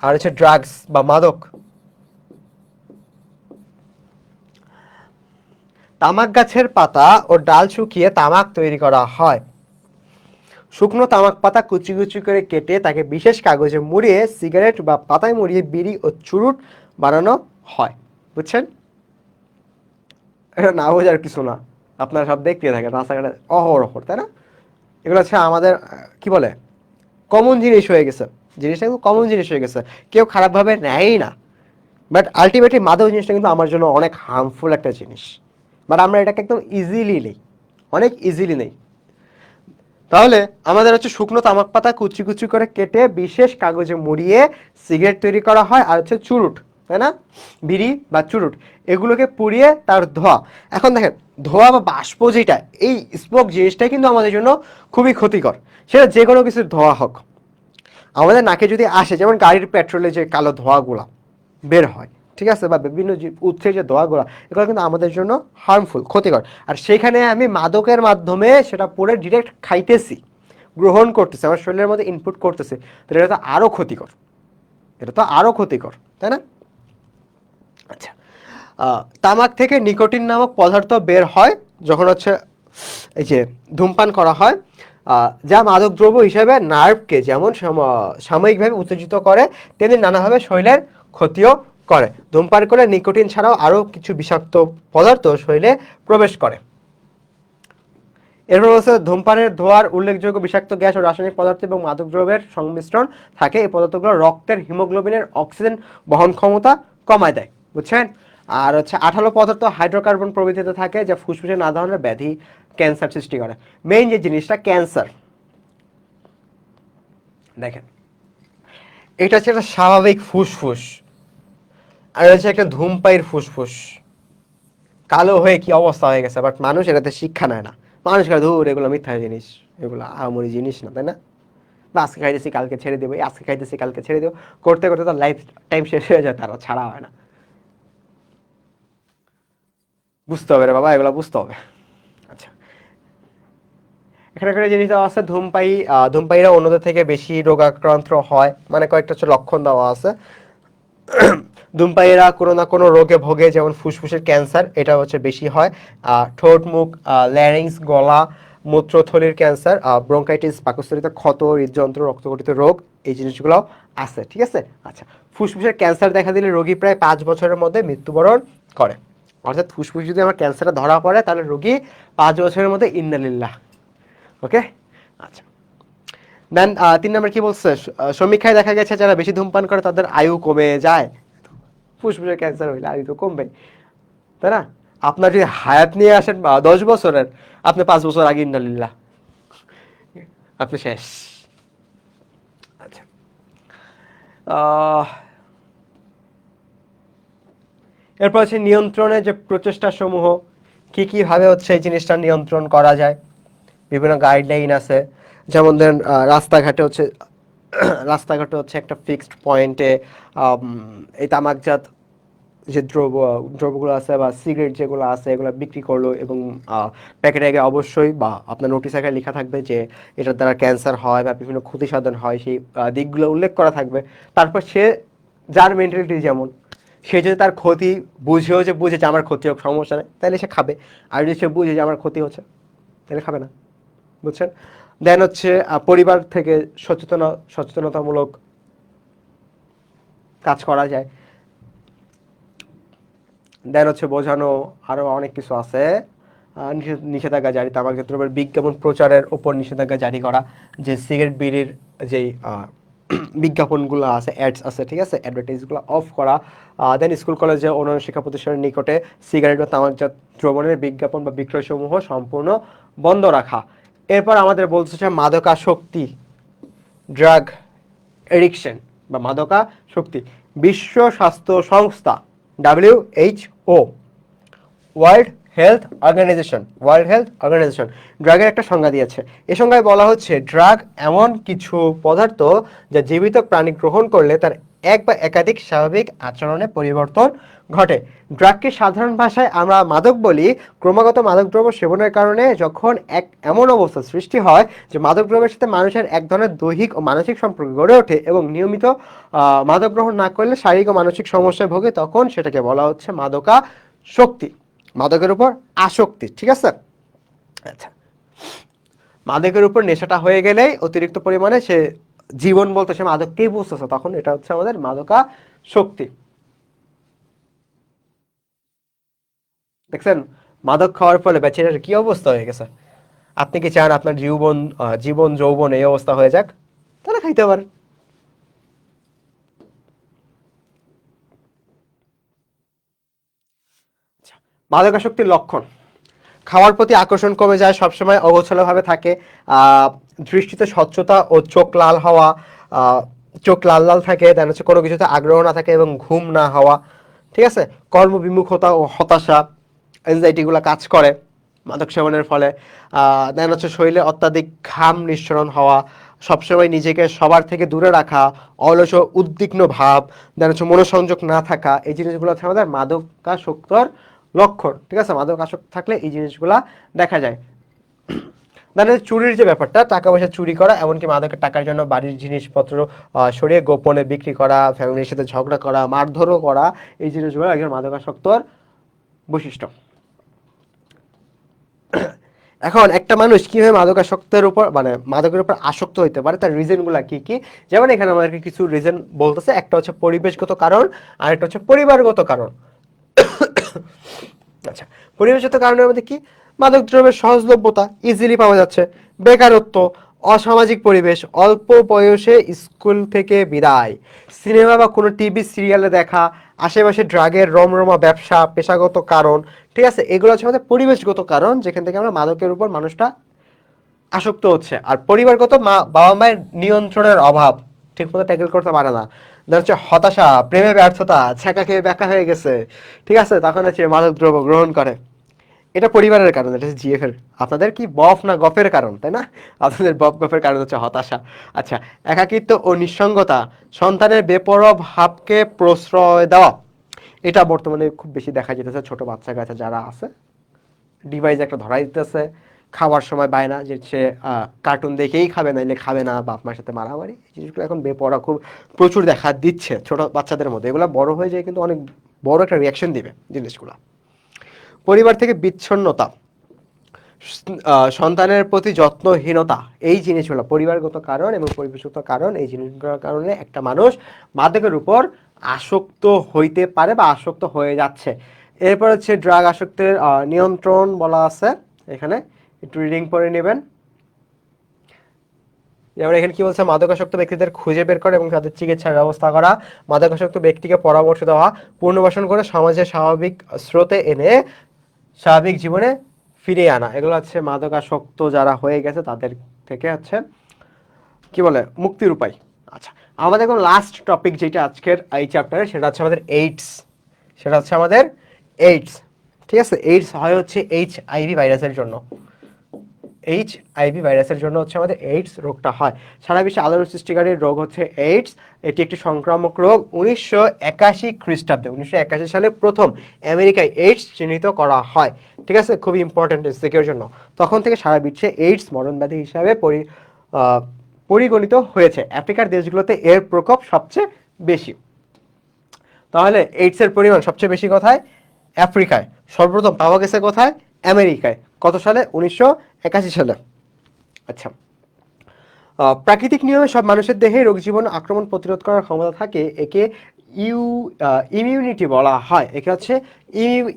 আর হচ্ছে ড্রাগস বা মাদক। তামাক গাছের পাতা ও ডাল শুকিয়ে তামাক তৈরি করা হয়। শুকনো তামাক পাতা কুচি কুচি করে কেটে তাকে বিশেষ কাগজে মুড়িয়ে সিগারেট বা পাতায় মুড়িয়ে বিড়ি ও চুরুট বানানো হয়, বুঝছেন। এটা না বোঝার কিছু না, আপনারা সব দেখতে থাকেন রাস্তাঘাটে অহরহ, তাই না। এগুলো হচ্ছে আমাদের কি বলে কমন জিনিস হয়ে গেছে, জিনিসটা কিন্তু কমন জিনিস হয়ে গেছে, কেউ খারাপভাবে নেয়ই না। বাট আলটিমেটলি মাদক জিনিসটা কিন্তু আমার জন্য অনেক হার্মফুল একটা জিনিস, বাট আমরা এটাকে একদম ইজিলি নেই, অনেক ইজিলি নেই। তাহলে আমাদের হচ্ছে শুকনো তামাক পাতা কুচি কুচি করে কেটে বিশেষ কাগজে মুড়িয়ে সিগারেট তৈরি করা হয় আর হচ্ছে চুরুট, তাই না, বিড়ি বা চুরুট, এগুলোকে পুড়িয়ে তার ধোঁয়া। এখন দেখেন, ধোঁয়া বা বাষ্প যেটা, এই স্মোক জিনিসটাই কিন্তু আমাদের জন্য খুবই ক্ষতিকর, সেটা যে কোনো কিছুর ধোঁয়া হোক। আমাদের নাকে যদি আসে, যেমন গাড়ির পেট্রোলে যে কালো ধোঁয়াগুলা বের হয়, ঠিক আছে, বা বিভিন্ন উৎসের যে দোয়াগুলো, এগুলো কিন্তু আমাদের জন্য হার্মফুল, ক্ষতিকর। আর সেখানে আমি মাদকের মাধ্যমে সেটা পরে ডিরেক্ট খাইতেছি, গ্রহণ করতেছি, আমার শরীরের মধ্যে ইনপুট করতেছে, তাহলে এটা তো আরও ক্ষতিকর, এটা তো আরও ক্ষতিকর, তাই না? আচ্ছা, তামাক থেকে নিকোটিন নামক পদার্থ বের হয় যখন হচ্ছে এই যে ধূমপান করা হয়, যা মাদকদ্রব্য হিসেবে নার্ভকে যেমন সাময়িকভাবে উত্তেজিত করে, তেমনি নানাভাবে শরীরের ক্ষতিও করে। ধূমপান করে নিকোটিন ছাড়াও আরও কিছু বিষাক্ত পদার্থ শরীরে প্রবেশ করে। এরপর হচ্ছে ধূমপানের ধোঁয়ার উল্লেখযোগ্য বিষাক্ত গ্যাস ও রাসায়নিক পদার্থ এবং মাদকদ্রব্যের সংমিশ্রণ থাকে। এই পদার্থগুলো রক্তের হিমোগ্লোবিনের অক্সিজেন বহন ক্ষমতা কমায় দেয়, বুঝছেন? আর হচ্ছে আঠালো পদার্থ, হাইড্রোকার্বন প্রভৃতিতে থাকে, যা ফুসফুসে নানা ধরনের ব্যাধি, ক্যান্সার সৃষ্টি করে। মেইন যে জিনিসটা ক্যান্সার, দেখেন এটা হচ্ছে একটা স্বাভাবিক ফুসফুস, আর হচ্ছে একটা ধূমপায়ীর ফুসফুস, কালো হয়ে কি অবস্থা হয়ে গেছে, বাট মানুষ এটাতে শিক্ষা নেয় না। মানুষ কাছে ধুর এগুলো মিথ্যা জিনিস, এগুলো আমরি জিনিস না, তাই না? বা আজকে খাইতেছি কালকে ছেড়ে দেবো, আজকে খাইতেছি কালকে ছেড়ে দেবো, করতে করতে তার লাইফ টাইম শেষ হয়ে যায়, তারা ছাড়া হয় না। বুঝতে হবে রে বাবা, এগুলো বুঝতে হবে। আচ্ছা, এখানে একটা জিনিস দেওয়া আছে, ধূমপায়ীরা অন্যদের থেকে বেশি রোগাক্রান্ত হয়, মানে কয়েকটা হচ্ছে লক্ষণ দেওয়া আছে। ধূমপায়ীরা কোনো না কোনো রোগে ভোগে, যেমন ফুসফুসের ক্যান্সার, এটা হচ্ছে বেশি হয়। ঠোঁট, মুখ, ল্যারিংস, গলা, মূত্রথলির ক্যান্সার, ব্রঙ্কাইটিস, পাকস্থলীতে ক্ষত, হৃদযন্ত্র, রক্তগঠিত রোগ, এই জিনিসগুলো আছে, ঠিক আছে? আচ্ছা, ফুসফুসের ক্যান্সার দেখা দিলে রোগী প্রায় 5 বছরের মধ্যে মৃত্যুবরণ করে। অর্থাৎ ফুসফুস যদি আমার ক্যান্সারে ধরা পড়ে, তাহলে রোগী 5 বছরের মধ্যে ইন্নালিল্লাহ। ওকে, আচ্ছা। দেন 3 নম্বর কি বলছে, সমীক্ষায় দেখা গেছে যারা বেশি ধূমপান করে তাদের আয়ু কমে যায়। ফুসফুসের ক্যান্সার হইলে আয়ু তো কমবে, তাই না? আপনার যদি হায়াত নিয়ে আসেন 10 বছরের, আপনি 5 বছর আগে ইন্নালিল্লাহ, আপনি শেষ। আচ্ছা, আহ, এরপর হচ্ছে নিয়ন্ত্রণের যে প্রচেষ্টা সমূহ, কি কি ভাবে হচ্ছে এই জিনিসটা নিয়ন্ত্রণ করা যায়, বিভিন্ন গাইডলাইন আছে। যেমন ধরেন রাস্তাঘাটে হচ্ছে রাস্তাঘাটে হচ্ছে একটা ফিক্সড পয়েন্টে এই তামাকজাত যে দ্রব্যগুলো আছে বা সিগারেট যেগুলো আছে এগুলো বিক্রি করলো, এবং প্যাকেটে আগে অবশ্যই বা আপনার নোটিশ আগে লেখা থাকবে যে এটার দ্বারা ক্যান্সার হয় বা বিভিন্ন ক্ষতি সাধন হয়, সেই দিকগুলো উল্লেখ করা থাকবে। তারপর সে, যার মেন্টালিটি যেমন, সে যদি তার ক্ষতি বুঝেও যে বুঝে যে আমার ক্ষতি হোক সমস্যা নেই, তাহলে সে খাবে। আর যদি সে বুঝে যে আমার ক্ষতি হচ্ছে, তাহলে খাবে না, বুঝছেন? দেন হচ্ছে পরিবার থেকে সচেতনতামূলক কাজ করা যায়। দেন হচ্ছে বোঝানো, আরো অনেক কিছু আছে। নিষেধাজ্ঞা জারি, তামাকজাত দ্রব্যের বিজ্ঞাপন প্রচারের উপর নিষেধাজ্ঞা জারি করা, যে সিগারেট বিড়ির যেই বিজ্ঞাপনগুলো আছে, অ্যাডস আছে, ঠিক আছে, অ্যাডভার্টাইজগুলো অফ করা। দেন স্কুল কলেজে অন্যান্য শিক্ষা প্রতিষ্ঠানের নিকটে সিগারেট বা তামাকজাত দ্রব্যের বিজ্ঞাপন বা বিক্রয়সমূহ সম্পূর্ণ বন্ধ রাখা। এরপর আমাদের বলছে মাদকাসক্তি, ড্রাগ এডিকশন বা মাদকাসক্তি। বিশ্ব স্বাস্থ্য সংস্থা WHO, ওয়ার্ল্ড হেলথ অর্গানাইজেশন ড্রাগের একটা সংজ্ঞা দিয়েছে। এই সংজ্ঞায় বলা হচ্ছে, ড্রাগ এমন কিছু পদার্থ যা জীবিত প্রাণী গ্রহণ করলে তার এক বা একাধিক স্বাভাবিক আচরণে পরিবর্তন ঘটে। ড্রাগকে সাধারণ ভাষায় আমরা মাদক বলি। ক্রমাগত মাদকদ্রব্য সেবনের কারণে যখন এমন অবস্থা সৃষ্টি হয় যে মাদকদ্রব্যের সাথে মানুষের এক ধরনের দৈহিক ও মানসিক সম্পর্ক গড়ে ওঠে এবং নিয়মিত মাদক গ্রহণ না করলে শারীরিক ও মানসিক সমস্যায় ভোগে, তখন সেটাকে বলা হচ্ছে মাদকাসক্তি, মাদকের উপর আসক্তি, ঠিক আছে? আচ্ছা, মাদকের উপর নেশাটা হয়ে গেলেই অতিরিক্ত পরিমাণে সে জীবন বলতে সে মাদককেই বুঝতেছে, তখন এটা হচ্ছে আমাদের মাদকাসক্তি। দেখছেন, মাদক খাওয়ার ফলে বেচারার কি অবস্থা হয়ে গেছে। আপনি কি চান আপনার জীবন যৌবন এই অবস্থা হয়ে যাক? তাহলে খাইতে পারেন। মাদকাসক্তির লক্ষণ, খাওয়ার প্রতি আকর্ষণ কমে যায়, সবসময় অগোছালোভাবে থাকে, দৃষ্টিতে স্বচ্ছতা ও চোখ লাল হওয়া, চোখ লাল লাল থাকে, দেন হচ্ছে কোনো কিছুতে আগ্রহ না থাকে এবং ঘুম না হওয়া, ঠিক আছে? কর্মবিমুখতা ও হতাশা, এনজাইটিগুলো কাজ করে মাদক সেবনের ফলে। দেন হচ্ছে শরীরে অত্যাধিক ঘাম নিঃসরণ হওয়া, সবসময় নিজেকে সবার থেকে দূরে রাখা, অলস উদ্বিগ্ন ভাব, দেন হচ্ছে মনোসংযোগ না থাকা, এই জিনিসগুলো হচ্ছে আমাদের মাদকাসক্তর লক্ষণ। ঠিক আছে, মাদকাসক্ত থাকলে এই জিনিসগুলা দেখা যায়। মানে চুরির যে ব্যাপারটা, টাকা পয়সা চুরি করা, এমনকি মাদকের টাকার জন্য বাড়ির জিনিসপত্র সরিয়ে গোপনে বিক্রি করা, ফ্যামিলির সাথে ঝগড়া করা, মারধরও করা, এই জিনিসগুলো একজন মাদকাসক্তর বৈশিষ্ট্য। এখন একটা মানুষ কিভাবে মাদকাসক্তের উপর মানে মাদকের উপর আসক্ত হইতে পারে, তার রিজনগুলো কি কি? যেমন এখানে আমাদেরকে কিছু রিজন বলতেছে। একটা হচ্ছে পরিবেশগত কারণ, আর একটা হচ্ছে পরিবারগত কারণ। আচ্ছা, পরিবেশগত কারণের মধ্যে কি? মাদক দ্রব্যের সহজলভ্যতা, ইজিলি পাওয়া যাচ্ছে, বেকারত্ব, অসামাজিক পরিবেশ, অল্প বয়সে স্কুল থেকে বিদায়, সিনেমা বা কোনো টিভি সিরিয়ালে দেখা, আশেপাশে ড্রাগের রমরমা ব্যবসা, পেশাগত কারণ। ঠিক আছে, এগুলো হচ্ছে আমাদের পরিবেশগত কারণ, যেখান থেকে আমরা মাদকের উপর মানুষটা আসক্ত হচ্ছে। আর পরিবারগত, বাবা মায়ের নিয়ন্ত্রণের অভাব, ঠিক মতো ট্যাকেল করতে পারে না, হচ্ছে হতাশা, প্রেমে ব্যর্থতা, ছ্যাঁকা খেয়ে ব্যাকা হয়ে গেছে, ঠিক আছে, তখন হচ্ছে মাদক দ্রব্য গ্রহণ করে। এটা পরিবারের কারণ, এটা হচ্ছে জিএফ এর। আপনাদের কি বফ না গফের কারণ, তাই না? আপনাদের বফ গফের কারণ হচ্ছে হতাশা। আচ্ছা, একাকিত্ব ও নিঃসঙ্গতা, সন্তানের বেপরোয়া ভাবকে প্রশ্রয় দেওয়া, এটা বর্তমানে খুব বেশি দেখা যেতেছে। ছোট বাচ্চা কাচ্চা যারা আছে, ডিভাইস একটা ধরাই দিতেছে, খাওয়ার সময় বায়না যে সে কার্টুন দেখেই খাবে, নাইলে খাবে না, বাপ মার সাথে মারামারি, এই জিনিসগুলো এখন বেপরোয়া খুব প্রচুর দেখা দিচ্ছে ছোট বাচ্চাদের মধ্যে। এগুলো বড় হয়ে যায় কিন্তু অনেক বড় একটা রিয়াকশন দিবে জিনিসগুলো। পরিবার থেকে বিচ্ছিন্নতা, সন্তানের প্রতি যত্নহীনতা, এই জিনিসগুলো পরিবারগত কারণ এবং পরিবেশগত কারণ, এই জিনিসগুলোর কারণে একটা মানুষ মাদকের উপর আসক্ত হইতে পারে বা আসক্ত হয়ে যাচ্ছে। এরপর হচ্ছে ড্রাগ আসক্তের নিয়ন্ত্রণ বলা আছে, এখানে একটু রিডিং পড়ে নেবেন। যেমন এখানে কি বলছে, মাদকাসক্ত ব্যক্তিদের খুঁজে বের করা এবং তাদের চিকিৎসার ব্যবস্থা করা, মাদকাসক্ত ব্যক্তিকে পরামর্শ দেওয়া, পুনর্বাসন করে সমাজের স্বাভাবিক স্রোতে এনে স্বাভাবিক জীবনে ফিরিয়ে আনা, এগুলো হচ্ছে মাদকাসক্ত যারা হয়ে গেছে তাদের থেকে হচ্ছে কি বলে মুক্তির উপায়। আচ্ছা, আমাদের এখন লাস্ট টপিক যেটা আজকের এই চ্যাপ্টারে, সেটা হচ্ছে আমাদের এইডস। সেটা হচ্ছে আমাদের এইডস। ঠিক আছে, এইডস হয় হচ্ছে এইচআইভি ভাইরাসের জন্য। এইচআইভি ভাইরাসের জন্য হচ্ছে আমাদের এইডস রোগটা হয়। সারা বিশ্বে আলোড়ন সৃষ্টিকারী রোগ হচ্ছে এইডস। এটি একটি সংক্রামক রোগ। 1981 খ্রিস্টাব্দে, 1981 সালে প্রথম আমেরিকায় এইডস চিহ্নিত করা হয়। ঠিক আছে, খুবই ইম্পর্টেন্ট এর জন্য। তখন থেকে সারা বিশ্বে এইডস মরণব্যাধি হিসাবে পরিগণিত হয়েছে। আফ্রিকার দেশগুলোতে এর প্রকোপ সবচেয়ে বেশি। তাহলে এইডস এর পরিমাণ সবচেয়ে বেশি কোথায়? আফ্রিকায়। সর্বপ্রথম পাওয়া গেছে কোথায়? আমেরিকায়। কত সালে? 1981 সালে। আচ্ছা, প্রাকৃতিক নিয়মে সব মানুষের দেহে রোগ জীবাণু আক্রমণ প্রতিরোধ করার ক্ষমতা থাকে। একে ইমিউনিটি বলা হয়। একে হচ্ছে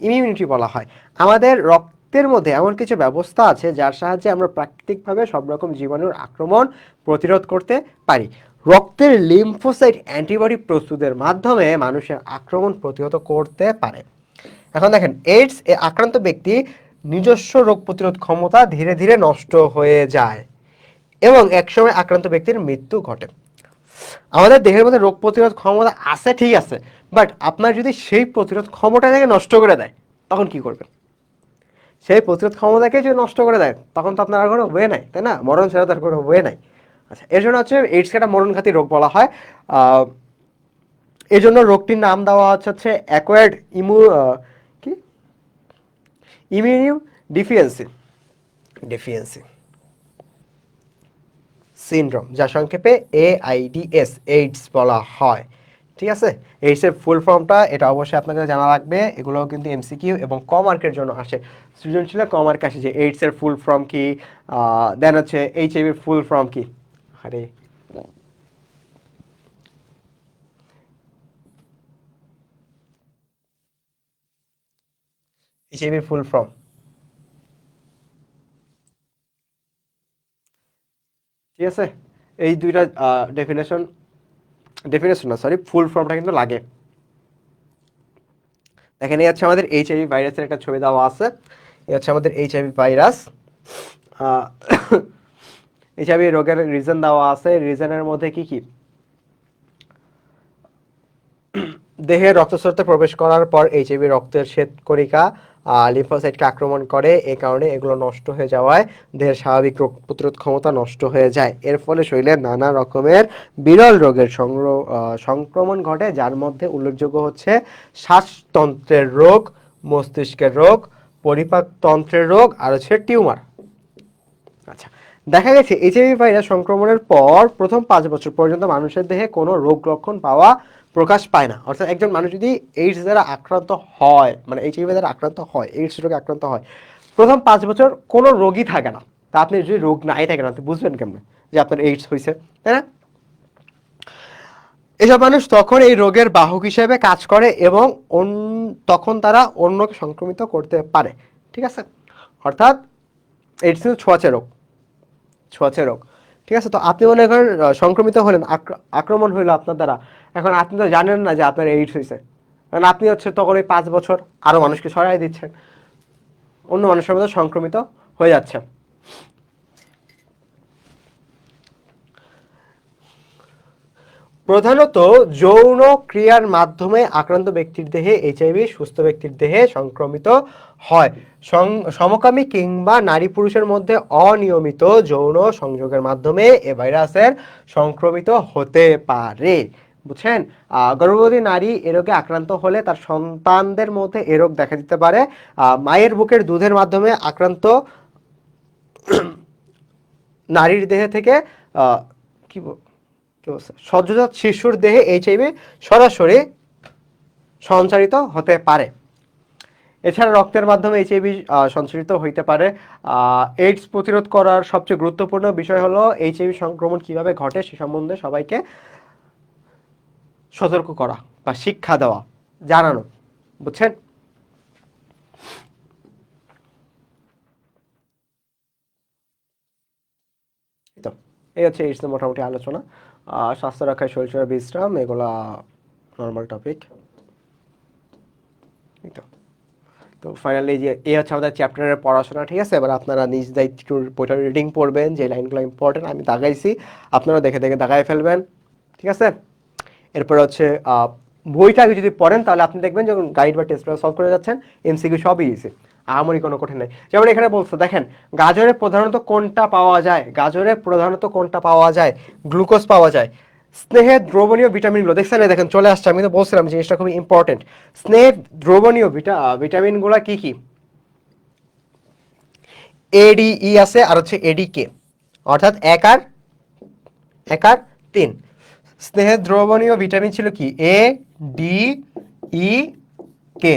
ইমিউনিটি বলা হয়। আমাদের রক্তের মধ্যে এমন কিছু ব্যবস্থা আছে যার সাহায্যে আমরা প্রাকৃতিকভাবে সব রকম জীবাণুর আক্রমণ প্রতিরোধ করতে পারি। রক্তের লিম্ফোসাইট অ্যান্টিবডি প্রস্তুতের মাধ্যমে মানুষের আক্রমণ প্রতিহত করতে পারে। এখন দেখেন, এইডস এ আক্রান্ত ব্যক্তি নিজস্ব রোগ প্রতিরোধ ক্ষমতা ধীরে ধীরে নষ্ট হয়ে যায় এবং একসময় আক্রান্ত ব্যক্তির মৃত্যু ঘটে। আমাদের দেহের মধ্যে রোগ প্রতিরোধ ক্ষমতা আছে, ঠিক আছে, বাট আপনার যদি সেই প্রতিরোধ ক্ষমতাটাকে নষ্ট করে দেয়, তখন কি করবেন? সেই প্রতিরোধ ক্ষমতাকে যদি নষ্ট করে দেয়, তখন তো আপনার আর কোনো ওয়ে নাই, তাই না? মরণ ছাড়া তার কোনো ওয়ে নাই। আচ্ছা, এর জন্য হচ্ছে এইডসকে একটা মরণঘাতী রোগ বলা হয়। এই জন্য রোগটির নাম দেওয়া হচ্ছে অ্যাকোয়ার্ড কি ইমিউনিউ ডিফিয়েন্সি ডেফিয়েন্সি সিনড্রোম, যা সংক্ষেপে AIDS এইডস বলা হয়। ঠিক আছে, এইডস এর ফুল ফর্মটা এটা অবশ্যই আপনাদের জানা লাগবে। এগুলো কিন্তু এমসিকিউ এবং ক মার্কের জন্য আসে। সৃজনশীলে ক মার্ক আসে যে এইডস এর ফুল ফর্ম কি, দেন হচ্ছে এইচআইভি এর ফুল ফর্ম কি। আরে এইচআইভি এর ফুল ফর্ম, ঠিক আছে, এই দুইটা ডেফিনেশন, ডেফিনেশন না সরি, ফুল ফর্মটা কিন্তু লাগে। দেখেন, এই হচ্ছে আমাদের এইচআইভি ভাইরাসের একটা ছবি দেওয়া আছে। এই হচ্ছে আমাদের এইচআইভি ভাইরাস। এইচআইভি রোগের রিজন দেওয়া আছে। রিজনের মধ্যে কি কি? দেহে রক্তস্রোতে প্রবেশ করার পর এইচআইভি রক্তের শ্বেতকণিকা লিম্ফোসাইটকে আক্রমণ করে, এই কারণে এগুলো নষ্ট হয়ে যাওয়ায় দেহের স্বাভাবিক রোগ প্রতিরোধ ক্ষমতা নষ্ট হয়ে যায়। এর ফলে শরীরে নানা রকমের বিরল রোগের সংক্রমণ ঘটে, যার মধ্যে উল্লেখযোগ্য হচ্ছে শ্বাসতন্ত্রের রোগ, মস্তিষ্কের রোগ, পরিপাক তন্ত্রের রোগ আর হচ্ছে টিউমার। আচ্ছা, দেখা গেছে এইচআইভি ভাইরাস সংক্রমণের পর প্রথম 5 বছর পর্যন্ত মানুষের দেহে কোনো রোগ লক্ষণ প্রকাশ পায় না। অর্থাৎ একজন মানুষ যদি এইডস দ্বারা আক্রান্ত হয়, মানে এইচআইভি দ্বারা আক্রান্ত হয়, এইডস রোগে আক্রান্ত হয়, প্রথম 5 বছর কোনো রোগই থাকে না। তা আপনি যদি রোগ নাই থাকে না, আপনি বুঝবেন কেমন যে আপনার এইডস হয়েছে, তাই না? এসব মানুষ তখন এই রোগের বাহক হিসেবে কাজ করে এবং তখন তারা অন্যকে সংক্রমিত করতে পারে। ঠিক আছে? অর্থাৎ এইডস কিন্তু ছোঁয়াচে রোগ, ছোঁয়াচে রোগ। ঠিক আছে? তো আপনি মনে করেন সংক্রমিত হলেন, আক্রমণ হইলো আপনার দ্বারা, এখন আপনি তো জানেন না যে আপনার এইডস হয়েছে, কারণ আপনি হচ্ছে তখন ওই 5 বছর আরো মানুষকে ছড়াই দিচ্ছেন, অন্য মানুষের মধ্যে সংক্রমিত হয়ে যাচ্ছে। প্রধানত যৌন ক্রিয়ার মাধ্যমে আক্রান্ত ব্যক্তির দেহে এইচআইভি সুস্থ ব্যক্তির দেহে সংক্রমিত হয়। সমকামী কিংবা নারী পুরুষের মধ্যে অনিয়মিত যৌন সংযোগের মাধ্যমে এ ভাইরাসের সংক্রমিত হতে পারে। বুঝছেন? গর্ভবতী নারী এ রোগে আক্রান্ত হলে তার সন্তানদের মধ্যে এ রোগ দেখা দিতে পারে। মায়ের বুকের দুধের মাধ্যমে আক্রান্ত নারীর দেহে থেকে কি সদ্যজাত শিশুর দেহে এইচআইভি সরাসরি সঞ্চারিত হতে পারে। এছাড়া রক্তের মাধ্যমে এইচআইভি সঞ্চারিত হইতে পারে। এইডস প্রতিরোধ করার সবচেয়ে গুরুত্বপূর্ণ বিষয় হলো এইচআইভি সংক্রমণ কিভাবে ঘটে সে সম্বন্ধে সবাইকে সতর্ক করা বা শিক্ষা দেওয়া, জানানো। বুঝছেন? তো এই হচ্ছে এইডস মোটামুটি আলোচনা। স্বাস্থ্য রক্ষায় শরীরচর্চা, বিশ্রাম, এগুলা নর্মাল টপিক। তো ফাইনালি যে এই হচ্ছে আমাদের চ্যাপ্টারের পড়াশোনা। ঠিক আছে? এবার আপনারা নিজ দায়িত্ব বইটা রিডিং পড়বেন, যে লাইনগুলো ইম্পর্টেন্ট আমি দাগাইছি আপনারা দেখে দেখে দাগাই ফেলবেন। ঠিক আছে? এরপর হচ্ছে বইটা আগে যদি পড়েন তাহলে আপনি দেখবেন যখন গাইড বা টেস্ট সলভ করে যাচ্ছেন এমসিকিউ সবই ইজি, আমারই কোনো কঠিন নাই। যেমন এখানে বলছো, দেখেন গাজরে প্রধানত কোনটা পাওয়া যায়, গাজরে প্রধানত কোনটা পাওয়া যায়, গ্লুকোজ পাওয়া যায়। স্নেহে দ্রবণীয় ভিটামিনগুলো দেখছেন, দেখেন চলে আসছে, আমি তো বলছিলাম জিনিসটা খুবই ইম্পর্টেন্ট। স্নেহে দ্রবণীয় ভিটামিনগুলো কি কি? এডিই আছে আর হচ্ছে এডিকে, অর্থাৎ 1 আর 3। স্নেহে দ্রবণীয় ভিটামিন ছিল কি? এ, ডি, ই, কে।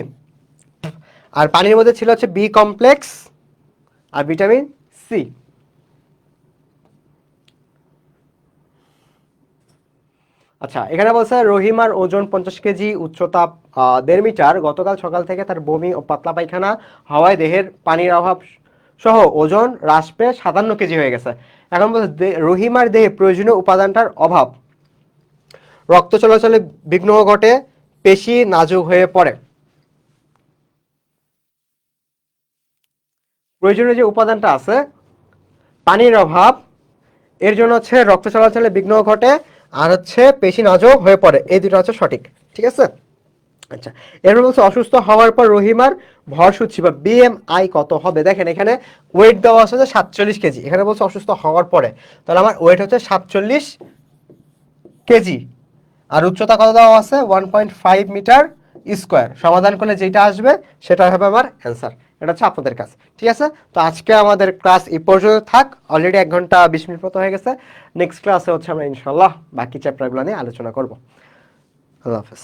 আর পানির মধ্যে ছিল হচ্ছে বি কমপ্লেক্স আর ভিটামিন সি। আচ্ছা, এখানে বলছে রহিমার ওজন 50 কেজি, উচ্চতা 1.5 মিটার। গতকাল সকাল থেকে তার বমি ও পাতলা পায়খানা হওয়ায় দেহের পানির অভাব সহ ওজন হ্রাস পেয়ে 57 কেজি হয়ে গেছে। এখন বলছে রহিমার দেহে প্রয়োজনীয় উপাদানটার অভাব, রক্ত চলাচলে বিঘ্ন ঘটে, পেশি নাজুক হয়ে পড়ে। প্রয়োজনীয় যে উপাদানটা আছে, পানির অভাব, এর জন্য হচ্ছে রক্ত চলাচলে বিঘ্ন ঘটে, আর হচ্ছে পেশি নাজুক হয়ে পড়ে, এই দুটো হচ্ছে সঠিক। ঠিক আছে? আচ্ছা, এরপর বলছে অসুস্থ হওয়ার পর রহিমার ভর সূচি বা বিএমআই কত হবে। দেখেন এখানে ওয়েট দেওয়া আছে 47 কেজি, এখানে বলছে অসুস্থ হওয়ার পরে, তাহলে আমার ওয়েট হচ্ছে 47 কেজি, আর উচ্চতা কত দেওয়া আছে? 1.5 মিটার স্কোয়ার। সমাধান করলে যেটা আসবে সেটা হবে আমার অ্যান্সার। এটা হচ্ছে আপনাদের কাছে। ঠিক আছে? তো আজকে আমাদের ক্লাস এই পর্যন্ত থাক, অলরেডি 1 ঘন্টা 20 মিনিট মতো হয়ে গেছে। নেক্সট ক্লাসে হচ্ছে আমরা ইনশাল্লাহ বাকি চ্যাপ্টারগুলো নিয়ে আলোচনা করব। আল্লাহ হাফেজ।